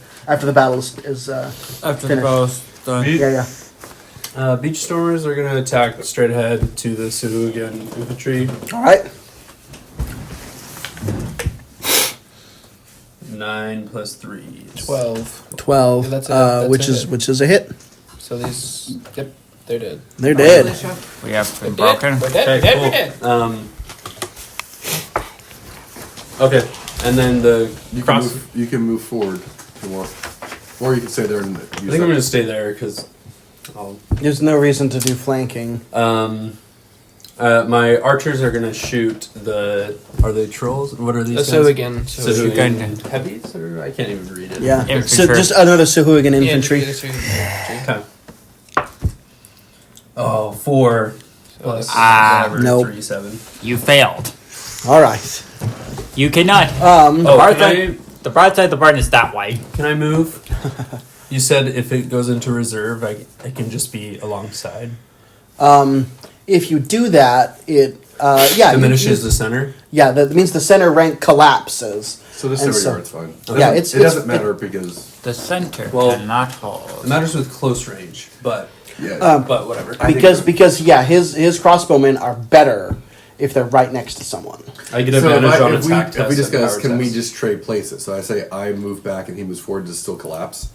battle is After the Finish. ball's done. yeah. Beach stormers are gonna attack straight ahead to the sahuagin infantry. All right. 9 plus 3. 12. 12, Yeah, that's a which hit. is a hit. So these, yep, they're dead. They're dead. We have been We're dead. broken. We're dead. We're Okay, dead. cool. We're dead. Okay, and then the You can cross. move. You can move forward if you want, or you can stay there and use I think I'm gonna stay there because I'll. There's no reason to do flanking. My archers are gonna shoot the. Are they trolls? What are these? So guys? again, Sahuagin heavies, or I can't even read it. Yeah. So Infantry. just another Sahuagin infantry. Okay. Oh, 4 plus whatever. Nope. 3, 7. You failed. All right. You cannot. Oh, the, can broadside, the broadside of the barn is that way. I move? You said if it goes into reserve, I can just be alongside. If you do that, it Diminishes the center. Yeah, that means the center rank collapses. So this And over so- yard's fine. Yeah, it's- it doesn't it's- matter because The center Well, cannot hold. It matters with close range, but yeah. but whatever. I think Because his crossbowmen are better if they're right next to someone. I get so advantage on if attack we tests. discuss, and can power we tests. just trade places? So I say I move back and he moves forward. Does it still collapse?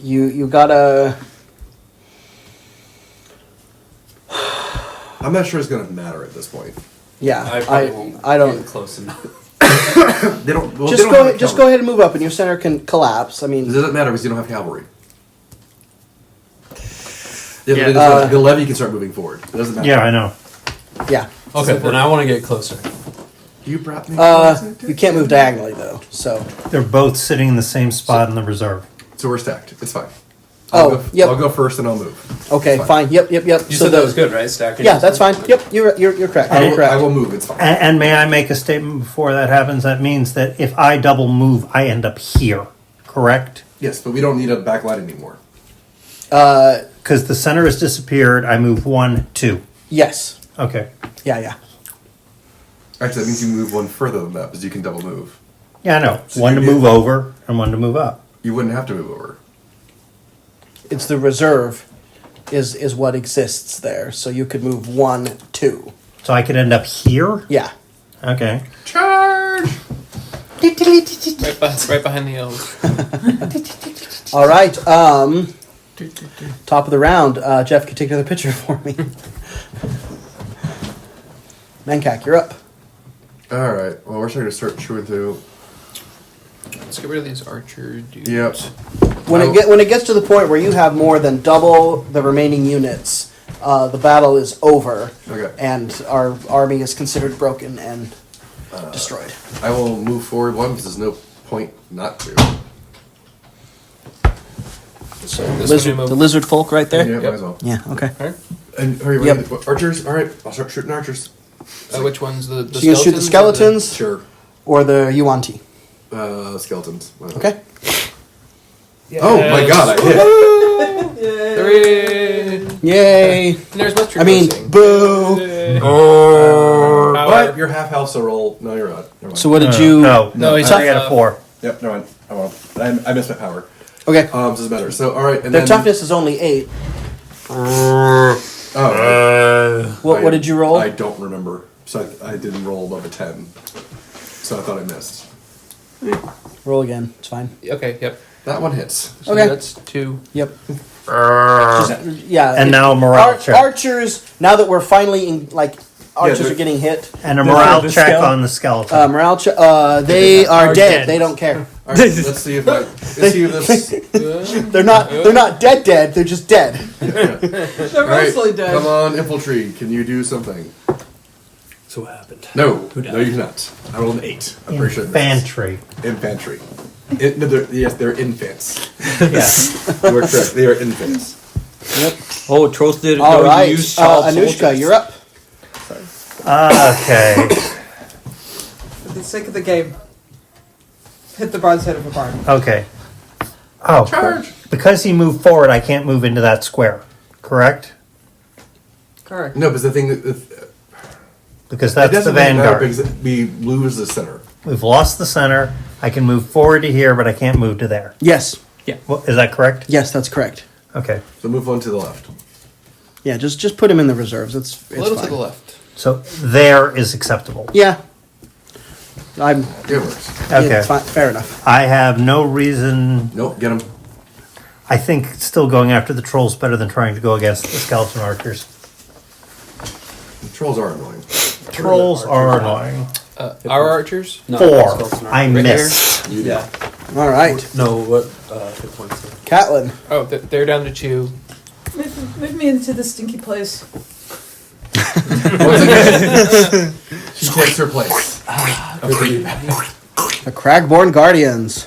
You gotta. I'm not sure it's going to matter at this point. Yeah, I probably won't I don't. get close enough. They don't. Well, Just they don't go. have Just cavalry. go ahead and move up, and your center can collapse. I It mean, doesn't matter because you don't have cavalry. Yeah. The levy can start moving forward. It doesn't matter. Yeah, I know. yeah. Okay, then I want to get closer. You brought me. You can't move diagonally though. So. They're both sitting in the same spot in the reserve. So we're stacked. It's fine. Oh, yep. I'll go first and I'll move. Okay, Fine. fine. Yep. You said that was good, right? Stacking. Yeah, that's fine. Yep, you're correct. I You're will, correct. I will move. It's fine. And may I make a statement before that happens? That means that if I double move, I end up here, correct? Yes, but we don't need a backlight anymore. Because the center has disappeared. I move 1, 2. Yes. Okay. Yeah. Actually, that means you move one further than that because you can double move. Yeah, I know. So One to you get- move over and one to move up. You wouldn't have to move over. It's the reserve, is what exists there. So you could move 1, 2. So I could end up here? Yeah. Okay. Charge! Right behind the elves. All right. Top of the round. Jeff, can take another picture for me. Mankak, you're up. All right. Well, we're starting to start chewing through. Let's get rid of these archer dudes. Yep. When it gets to the point where you have more than double the remaining units, the battle is over, Okay. and our army is considered broken and destroyed. I will move forward one because there's no point not to. So this one we The move. lizard folk right there. Yeah, might as well. Yeah. Okay. And hurry, wait, Yep. what, archers? All right, I'll start shooting archers. Which one's the So you can shoot the skeletons Sure. or the Yuan-Ti. Skeletons. Okay. Oh my god, I hit. 3. Yay! And there's much I mean, reversing. boo. But you're half health, so roll. No, you're not. Never mind. So what did you? No. No, he's I got a 4. Yep, never mind. Oh well. I missed my power. Okay. Doesn't matter. So, all right, and Their then toughness is only 8. Oh, What did you roll? I don't remember. So I didn't roll above a 10. So I thought I missed. Roll again. It's fine. Okay, yep. That one hits. So Okay. that's 2. Yep. Yeah. And now a morale check. Archers. Now that we're finally in, like, archers they're- are getting hit. And a morale the check skeleton. on the skeleton. Morale. They are Are dead. dead. They don't care. All right, let's see if this. They're not. They're not dead. Dead. They're just dead. They're All right, mostly dead. come on, infantry. Can you do something? So what happened? No, Who died? no, you cannot. I rolled an 8. I'm pretty sure. Infantry. Infantry. No, they're infants. Yes. You are correct. They are infants. Oh, trolls did. All no, right, use child Anushka, soldiers. you're up. Okay. For the sake of the game, hit the broadside of a barn. Okay. Oh, Charge. because he moved forward, I can't move into that square. Correct? Correct. No, but the thing that Because it that's the doesn't really matter vanguard. because we lose the center. We've lost the center. I can move forward to here, but I can't move to there. Yes. Well, is that correct? Yes, that's correct. Okay. So move on to the left. Yeah, just put him in the reserves. It's A little fine. to the left. So there is acceptable. Yeah. I'm. It works. Okay. Yeah, fine, fair enough. I have no reason. Nope, get him. I think still going after the trolls better than trying to go against the skeleton archers. The trolls are annoying. Trolls are annoying. Our archers? No, 4. skeleton I archer. Right missed. You Yeah. All right, No, what hit points? Catlin. Oh, they're down to 2. Move me into the stinky place. Once again, she takes her place. The Cragborn Guardians.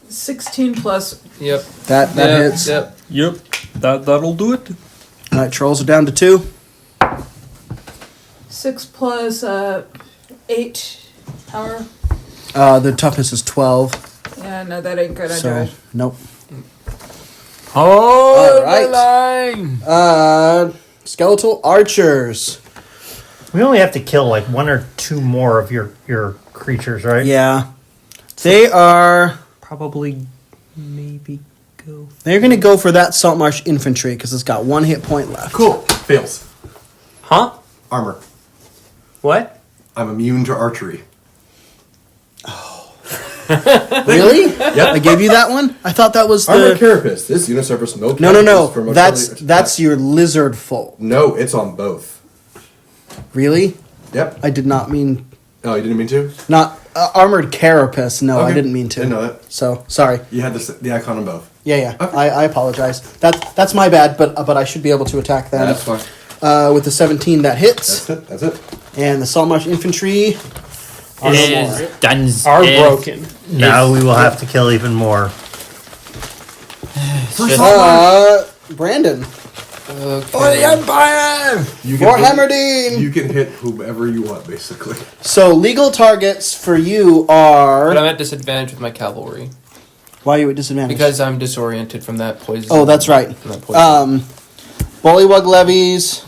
16 plus. Yep. That Yep, hits. Yep. Yep, that'll do it. All right, trolls are down to 2. 6 plus 8 power. The toughness is 12. Yeah, no, that ain't gonna do So it. nope. Oh, All right. the line. Skeletal archers. We only have to kill like 1 or 2 more of your creatures, right? Yeah, they are. Probably, maybe go. They're gonna go for that Saltmarsh infantry because it's got 1 hit point left. Cool. Fails. Huh? Armor. What? I'm immune to archery. Really? Yep. I gave you that one. I thought that was Armor the. carapace. This unit suffers no. No. casualties from That's your lizard foal. No, it's on both. Really? Yep. I did not mean Oh, you didn't mean to? not armored carapace. No, I Okay. didn't mean to. Didn't know that. So sorry. You had the icon on both. Yeah. Okay. I apologize. That's my bad. But I should be able to attack them. That's fine. With the 17 that hits, That's it. and the Saltmarsh infantry are no more. Is done. Are broken. Now we will have to kill even more. Brandon. Okay. Empire. You For hit- Hammerdine. You can hit whomever you want, basically. So legal targets for you are. But I'm at disadvantage with my cavalry. Why are you at disadvantage? Because I'm disoriented from that poison. Oh, that's right. From that poison. Bullywug levies.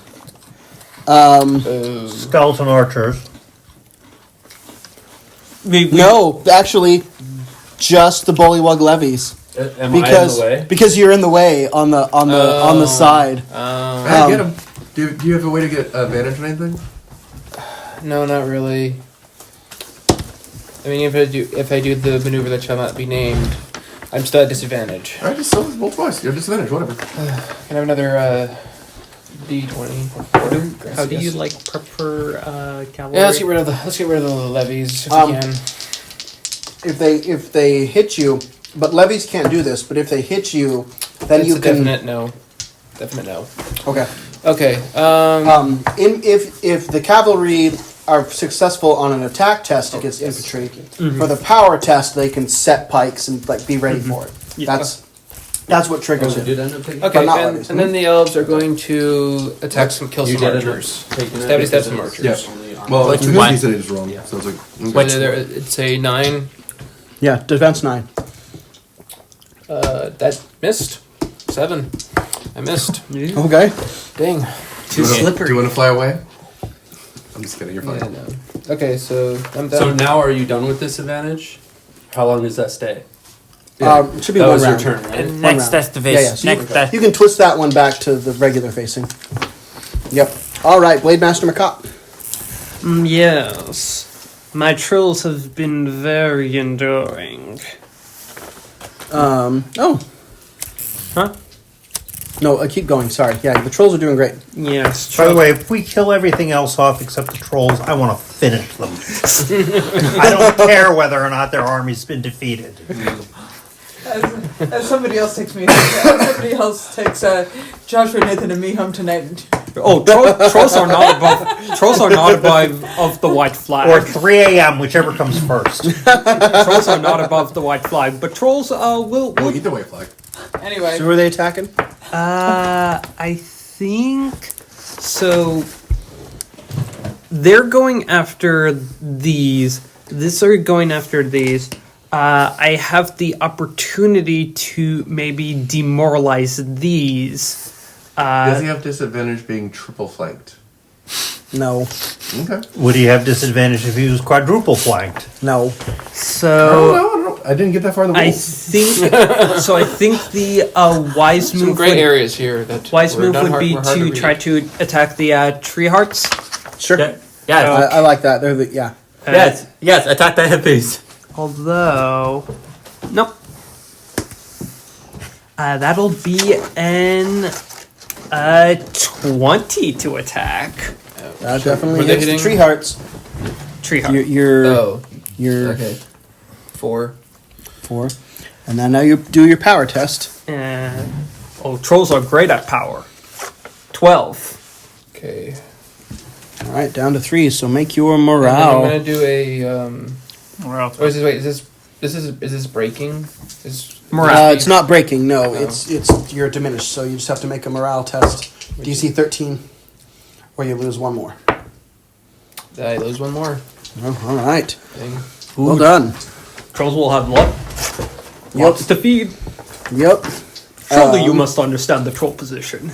Skeleton archers. No, actually, just the Bullywug levies. Am Because I in the way? because you're in the way on the side. Get him. Do you have a way to get advantage on anything? No, not really. I mean, if I do the maneuver that shall not be named, I'm still at disadvantage. Alright, just roll twice. You're disadvantage, whatever. Can I have another D20 or 40? How do you prefer cavalry? Yeah, let's get rid of the levies if we can. If they hit you, but levies can't do this. But if they hit you, then It's you a can. definite no. Definite no. Okay. Okay. If the cavalry are successful on an attack test against infantry, for the power test they can set pikes and be ready for it. That's what triggers Oh, it. did end up taking Okay, not and, levies. and then the elves are going to attack kill You some did end up archers. taking it Stabby stab because some it was archers. Yep. only armor. Well, Which because one? he said it is wrong. Yeah. So it's like. Whether it's a 9. Yeah, defense 9. That missed. 7. I missed. Okay. Dang. Do you want to fly away? I'm just kidding. You're fine. Yeah, no. Okay, so I'm done. So now are you done with disadvantage? How long does that stay? It should be That one was your round. turn, right? And next round. that's the face. Yeah, yeah. So next that's you can twist that one back to the regular facing. Yep. All right, Blade Master McCott. Yes. My trolls have been very enduring. Oh. Huh? No, keep going. Sorry. Yeah, the trolls are doing great. Yes. By the way, if we kill everything else off except the trolls, I want to finish them. I don't care whether or not their army's been defeated. As somebody else takes Joshua, Nathan, and me home tonight. Oh, trolls are not above. Trolls are not above of the white flag. Or 3 a.m., whichever comes first. Trolls are not above the white flag, but trolls will. Well, either way, flag. Anyway, So who are they attacking? I think so. They're going after these. These are going after these. I have the opportunity to maybe demoralize these. Does he have disadvantage being triple flanked? No. Okay. Would he have disadvantage if he was quadruple flanked? No. So No. I didn't get that far in the I rules. think. So I think the wise Some move. gray would, areas here. That wise were move not would hard- be were hard to read. try to attack the tree hearts. Sure. yeah. I like that. They're the yeah. Yes, attack the hippies. Although, nope. That'll be an 20 to attack. That definitely Were they hits the hitting? tree hearts. Tree heart. You're Oh, you're 4. 4, and then now you do your power test. Trolls are great at power. 12. Okay. All right, down to 3. So make your And then I'm morale. gonna do a. Morale. Oh, is this breaking? Is Morale. It's not breaking. No, Oh. it's you're diminished. So you just have to make a morale test. DC 13, or you lose one more. Did I lose one more? Oh, all right. Thing. Well done. Trolls will have lots Yep. to feed. Yep. Surely you must understand the troll position.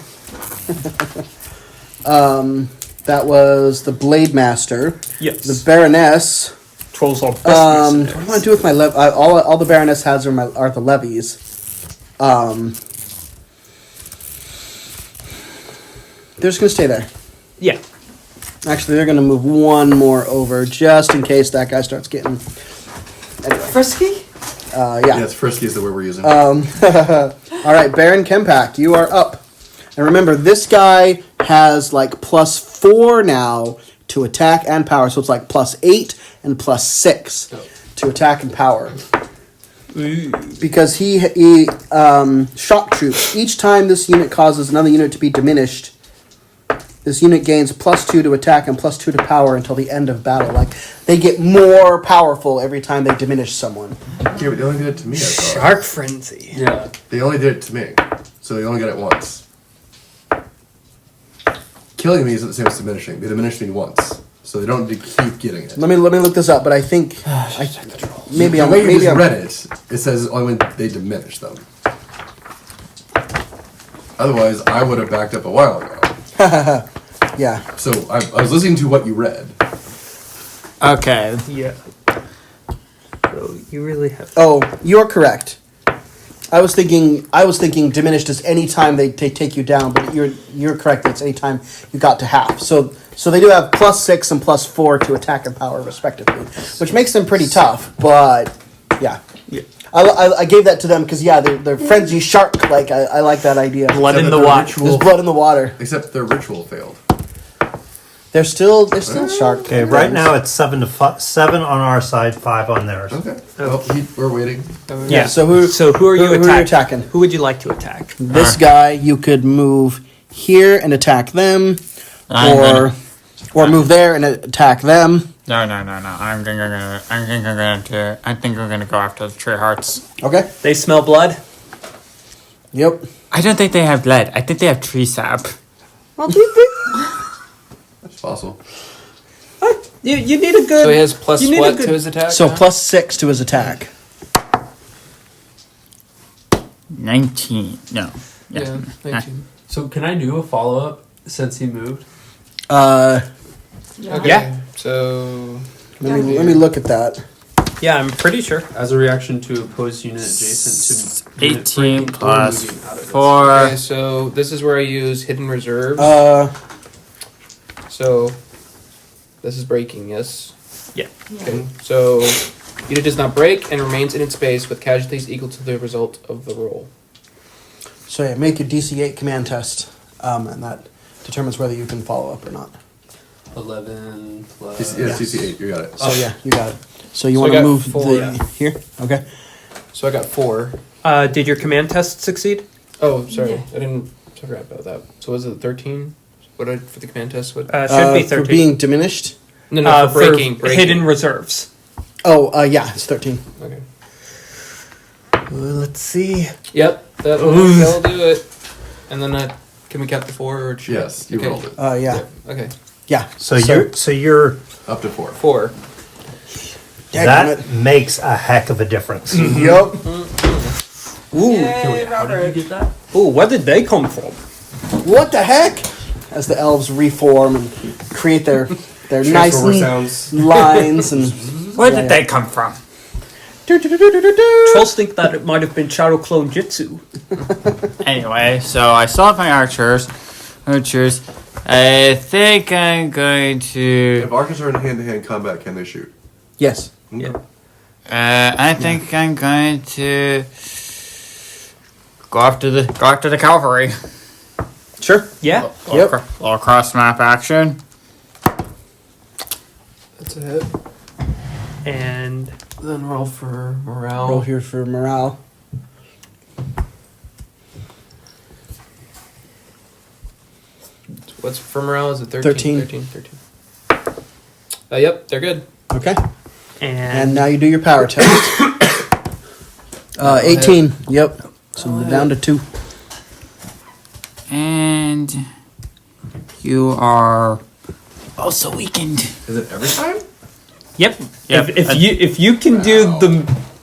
That was the Blade Master. Yes. The Baroness. Trolls are best What do I mercenaries. want to do with my all the Baroness has are the levies. They're just gonna stay there. Yeah. Actually, they're gonna move one more over just in case that guy starts getting. Frisky? Yeah. Yes, frisky is the word we're using. All right, Baron Kempak, you are up. And remember, this guy has like +4 now to attack and power, so it's like +8 and +6 to attack and power. Because he shock troops. Each time this unit causes another unit to be diminished, this unit gains +2 to attack and +2 to power until the end of battle. Like, they get more powerful every time they diminish someone. Yeah, but they only did it to me, I thought. Shark frenzy. Yeah. They only did it to me. So they only got it once. Killing me isn't the same as diminishing. They diminished me once. So they don't keep getting it. Let me look this up, but I think maybe the I'm way you maybe just I'm, read it, it says only when they diminish them. Otherwise, I would have backed up a while ago. yeah. So I was listening to what you read. Okay. Yeah. So you really have. Oh, you're correct. I was thinking diminished is any time they take you down, but you're correct. It's any time you got to half. So they do have +6 and +4 to attack and power respectively, which makes them pretty tough. But yeah, I gave that to them because they're frenzy shark. Like I like that idea. Blood Except in that the their water. ritual- There's blood in the water. Except their ritual failed. They're still shark. Okay, right now it's 7 on our side, 5 on theirs. Okay. Well, we're waiting. Yeah. So who are you who are you attacking? attacking? Who would you like to attack? This guy, you could move here and attack them, I'm or move there and attack them. No. I think we're gonna go after the tree hearts. Okay. They smell blood. Yep. I don't think they have lead. I think they have tree sap. It's possible. You need a good. So he has plus you need what a good- to his attack? So now? +6 to his attack. 19. No. Yeah, 19. So can I do a follow up since he moved? Okay. Yeah. So Let me look at that. Yeah, I'm pretty sure. As a reaction to opposed unit adjacent to unit 18 breaking or plus moving out of its 4. Okay, so this is where I use hidden reserves. So this is breaking, yes? Yeah. Okay, so unit does not break and remains in its space with casualties equal to the result of the roll. So yeah, make your DC-8 command test, and that determines whether you can follow up or not. 11 plus. Yes, CC8, you got it. So yeah, you got it. So you So want I to got move 4, the yeah. here? Okay. So I got 4. Did your command test succeed? Oh, sorry. Yeah. I forgot about that. So was it 13? What did for the command test? What? Should be 13. For being diminished. No, for breaking. hidden reserves. Oh, yeah, it's 13. Okay. Let's see. Yep, that'll do it. And then can we count the 4 or should Yes, you okay. rolled it. Yeah. Okay. Yeah. So you're Up to 4. 4. that makes a heck of a difference. Yup. Ooh. Yay, Robert. Get that? Ooh, where did they come from? What the heck? As the elves reform and create their nice Transformer neat sounds. lines and Where did they come from? Trolls think that it might have been Shadow Clone Jitsu. Anyway, so I still have my archers. I think I'm going to. If archers are in hand-to-hand combat, can they shoot? Yes. Okay. I think I'm going to go after the cavalry. Sure. Yeah. Little cross map action. That's a hit. And Then roll for morale. Roll here for morale. What's for morale? Is it 13? 13. Yep, they're good. Okay. and And now you do your power test. 18. Yep. So they're down to 2. And you are also weakened. Is it every time? yep. Yep. If you can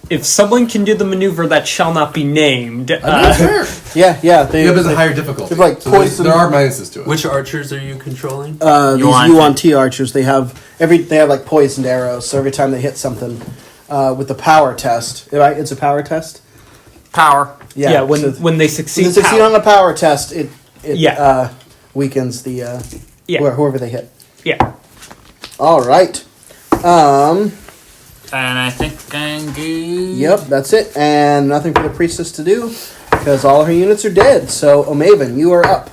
if someone can do the maneuver that shall not be named, Sure. Yeah. They, Yeah, but it's a higher difficulty. They've, like, So there's- poison- there are minuses to it. Which archers are you controlling? these Yuan Yuan T archers, they have like poisoned arrows. So every time they hit something, with the power test, right? It's a power test. Power. yeah, when so when they succeed, when they succeed power. on the power test, it Yeah. weakens the Yeah. whoever they hit. Yeah. All right. And I think I'm good. Yep, that's it, and nothing for the priestess to do because all her units are dead. So Omaven, you are up.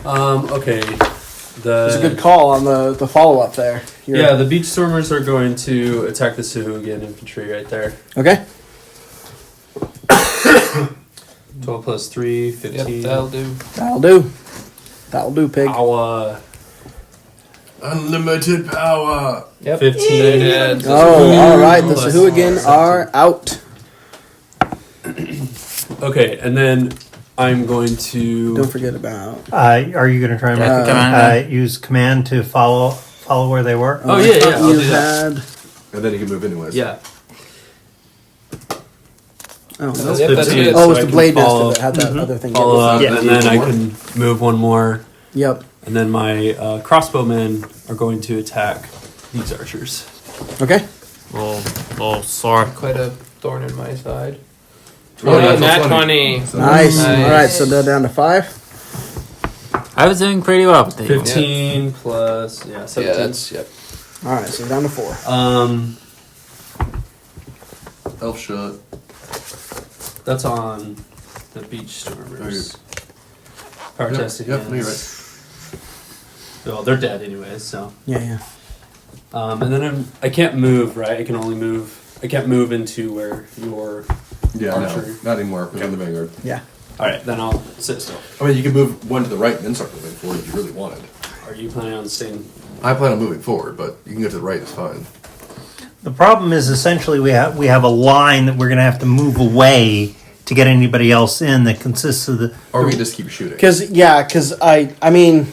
Okay. It's a good call on the follow up there. Yeah, the beach stormers are going to attack the sahuagin infantry right there. Okay. 12 plus 3, 15. Yep, that'll do. That'll do, pig. Unlimited power. Yep. 15. They're dead. Oh, all right. The Plus Sahuagin 17. are out. Okay, and then I'm going to. Don't forget about. Are you going to try and use command to follow where they were? Oh, yeah, I'll You do that. had. And then you can move anyways. Yeah. Oh, So no. that's Yep, that's 15, good. Oh, it so was I the can blade follow- master that had that other thing. Follow up, Yeah. and then I can move one more, Yep. and then my crossbowmen are going to attack these archers. Okay. Little sword. Quite a thorn in my side. Oh, Yeah, that's nat 20. 20. So- Nice. Nice. All right. So they're down to 5. I was doing pretty well with the 15 plus, 17. Yeah, that's, yep. All right. So down to 4. Elf shot. That's on the beach stormers. Power Yep, test yep, again. no, you're right. Well, they're dead anyways, so. Yeah. And then I can't move, right? I can only move. I can't move into where your. Yeah, no, Archer. not anymore. We're on the vanguard. Yeah. All right, then I'll sit still. I mean, you can move one to the right and then start moving forward if you really wanted. Are you planning on staying? I plan on moving forward, but you can go to the right. It's fine. The problem is essentially we have a line that we're going to have to move away to get anybody else in that consists of the. Or we can just keep shooting. Because I mean,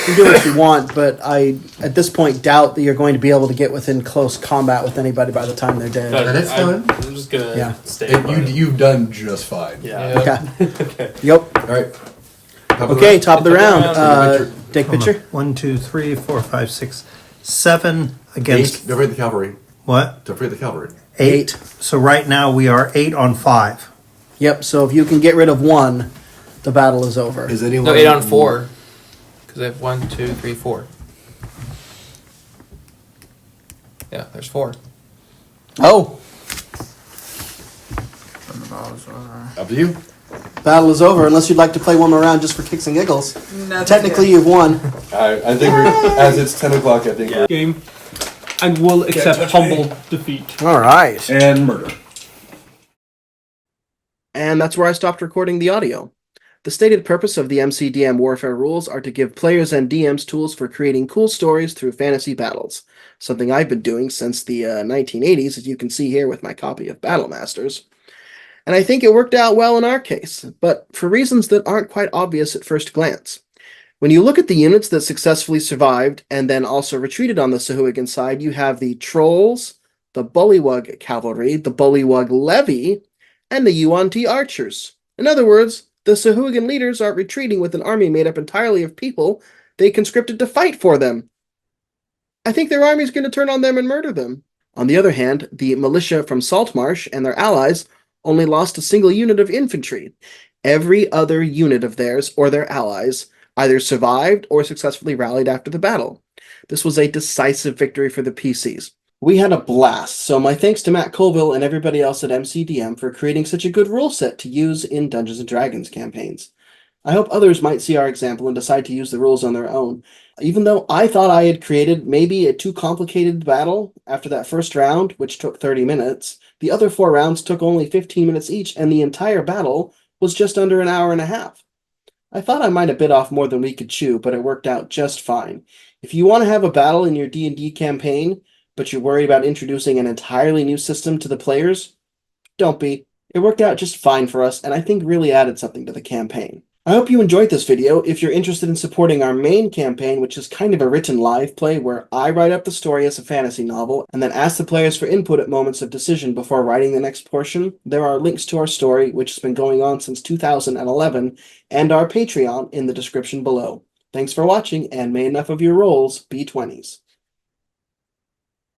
you do what you want, but I at this point doubt that you're going to be able to get within close combat with anybody by the time they're dead. That's fine. I'm just gonna Yeah. stay. You've done just fine. Yeah. Yeah. Okay. Yep. All right. Top of the Okay. round. Top of the round. round. Take picture. 1, 2, 3, 4, 5, 6, 7 against. Don't forget the cavalry. What? Don't forget the cavalry. 8. So right now we are 8 on 5. Yep, so if you can get rid of one, the battle is over. Is anyone? No, 8 on 4. Because I have 1, 2, 3, 4. Yeah, there's 4. Oh, Up to you. battle is over, unless you'd like to play one more round just for kicks and giggles. No, Technically, you've won. I think as it's 10 o'clock, I think we're... Game. And will accept touch humble me. defeat. All right. And murder. And that's where I stopped recording the audio. The stated purpose of the MCDM Warfare Rules are to give players and DMs tools for creating cool stories through fantasy battles, something I've been doing since the 1980s, as you can see here with my copy of Battle Masters. And I think it worked out well in our case, but for reasons that aren't quite obvious at first glance. When you look at the units that successfully survived and then also retreated on the sahuagin side, you have the Trolls, the Bullywug Cavalry, the Bullywug Levy, and the Yuan-Ti Archers. In other words, the sahuagin leaders are retreating with an army made up entirely of people they conscripted to fight for them. I think their army's going to turn on them and murder them. On the other hand, the militia from Saltmarsh and their allies only lost a single unit of infantry. Every other unit of theirs or their allies either survived or successfully rallied after the battle. This was a decisive victory for the PCs. We had a blast, so my thanks to Matt Colville and everybody else at MCDM for creating such a good rule set to use in Dungeons & Dragons campaigns. I hope others might see our example and decide to use the rules on their own. Even though I thought I had created maybe a too complicated battle after that first round, which took 30 minutes, the other 4 rounds took only 15 minutes each, and the entire battle was just under an hour and a half. I thought I might have bit off more than we could chew, but it worked out just fine. If you want to have a battle in your D&D campaign, but you're worried about introducing an entirely new system to the players, don't be. It worked out just fine for us, and I think really added something to the campaign. I hope you enjoyed this video. If you're interested in supporting our main campaign, which is kind of a written live play where I write up the story as a fantasy novel and then ask the players for input at moments of decision before writing the next portion, there are links to our story, which has been going on since 2011, and our Patreon in the description below. Thanks for watching, and may enough of your rolls be 20s.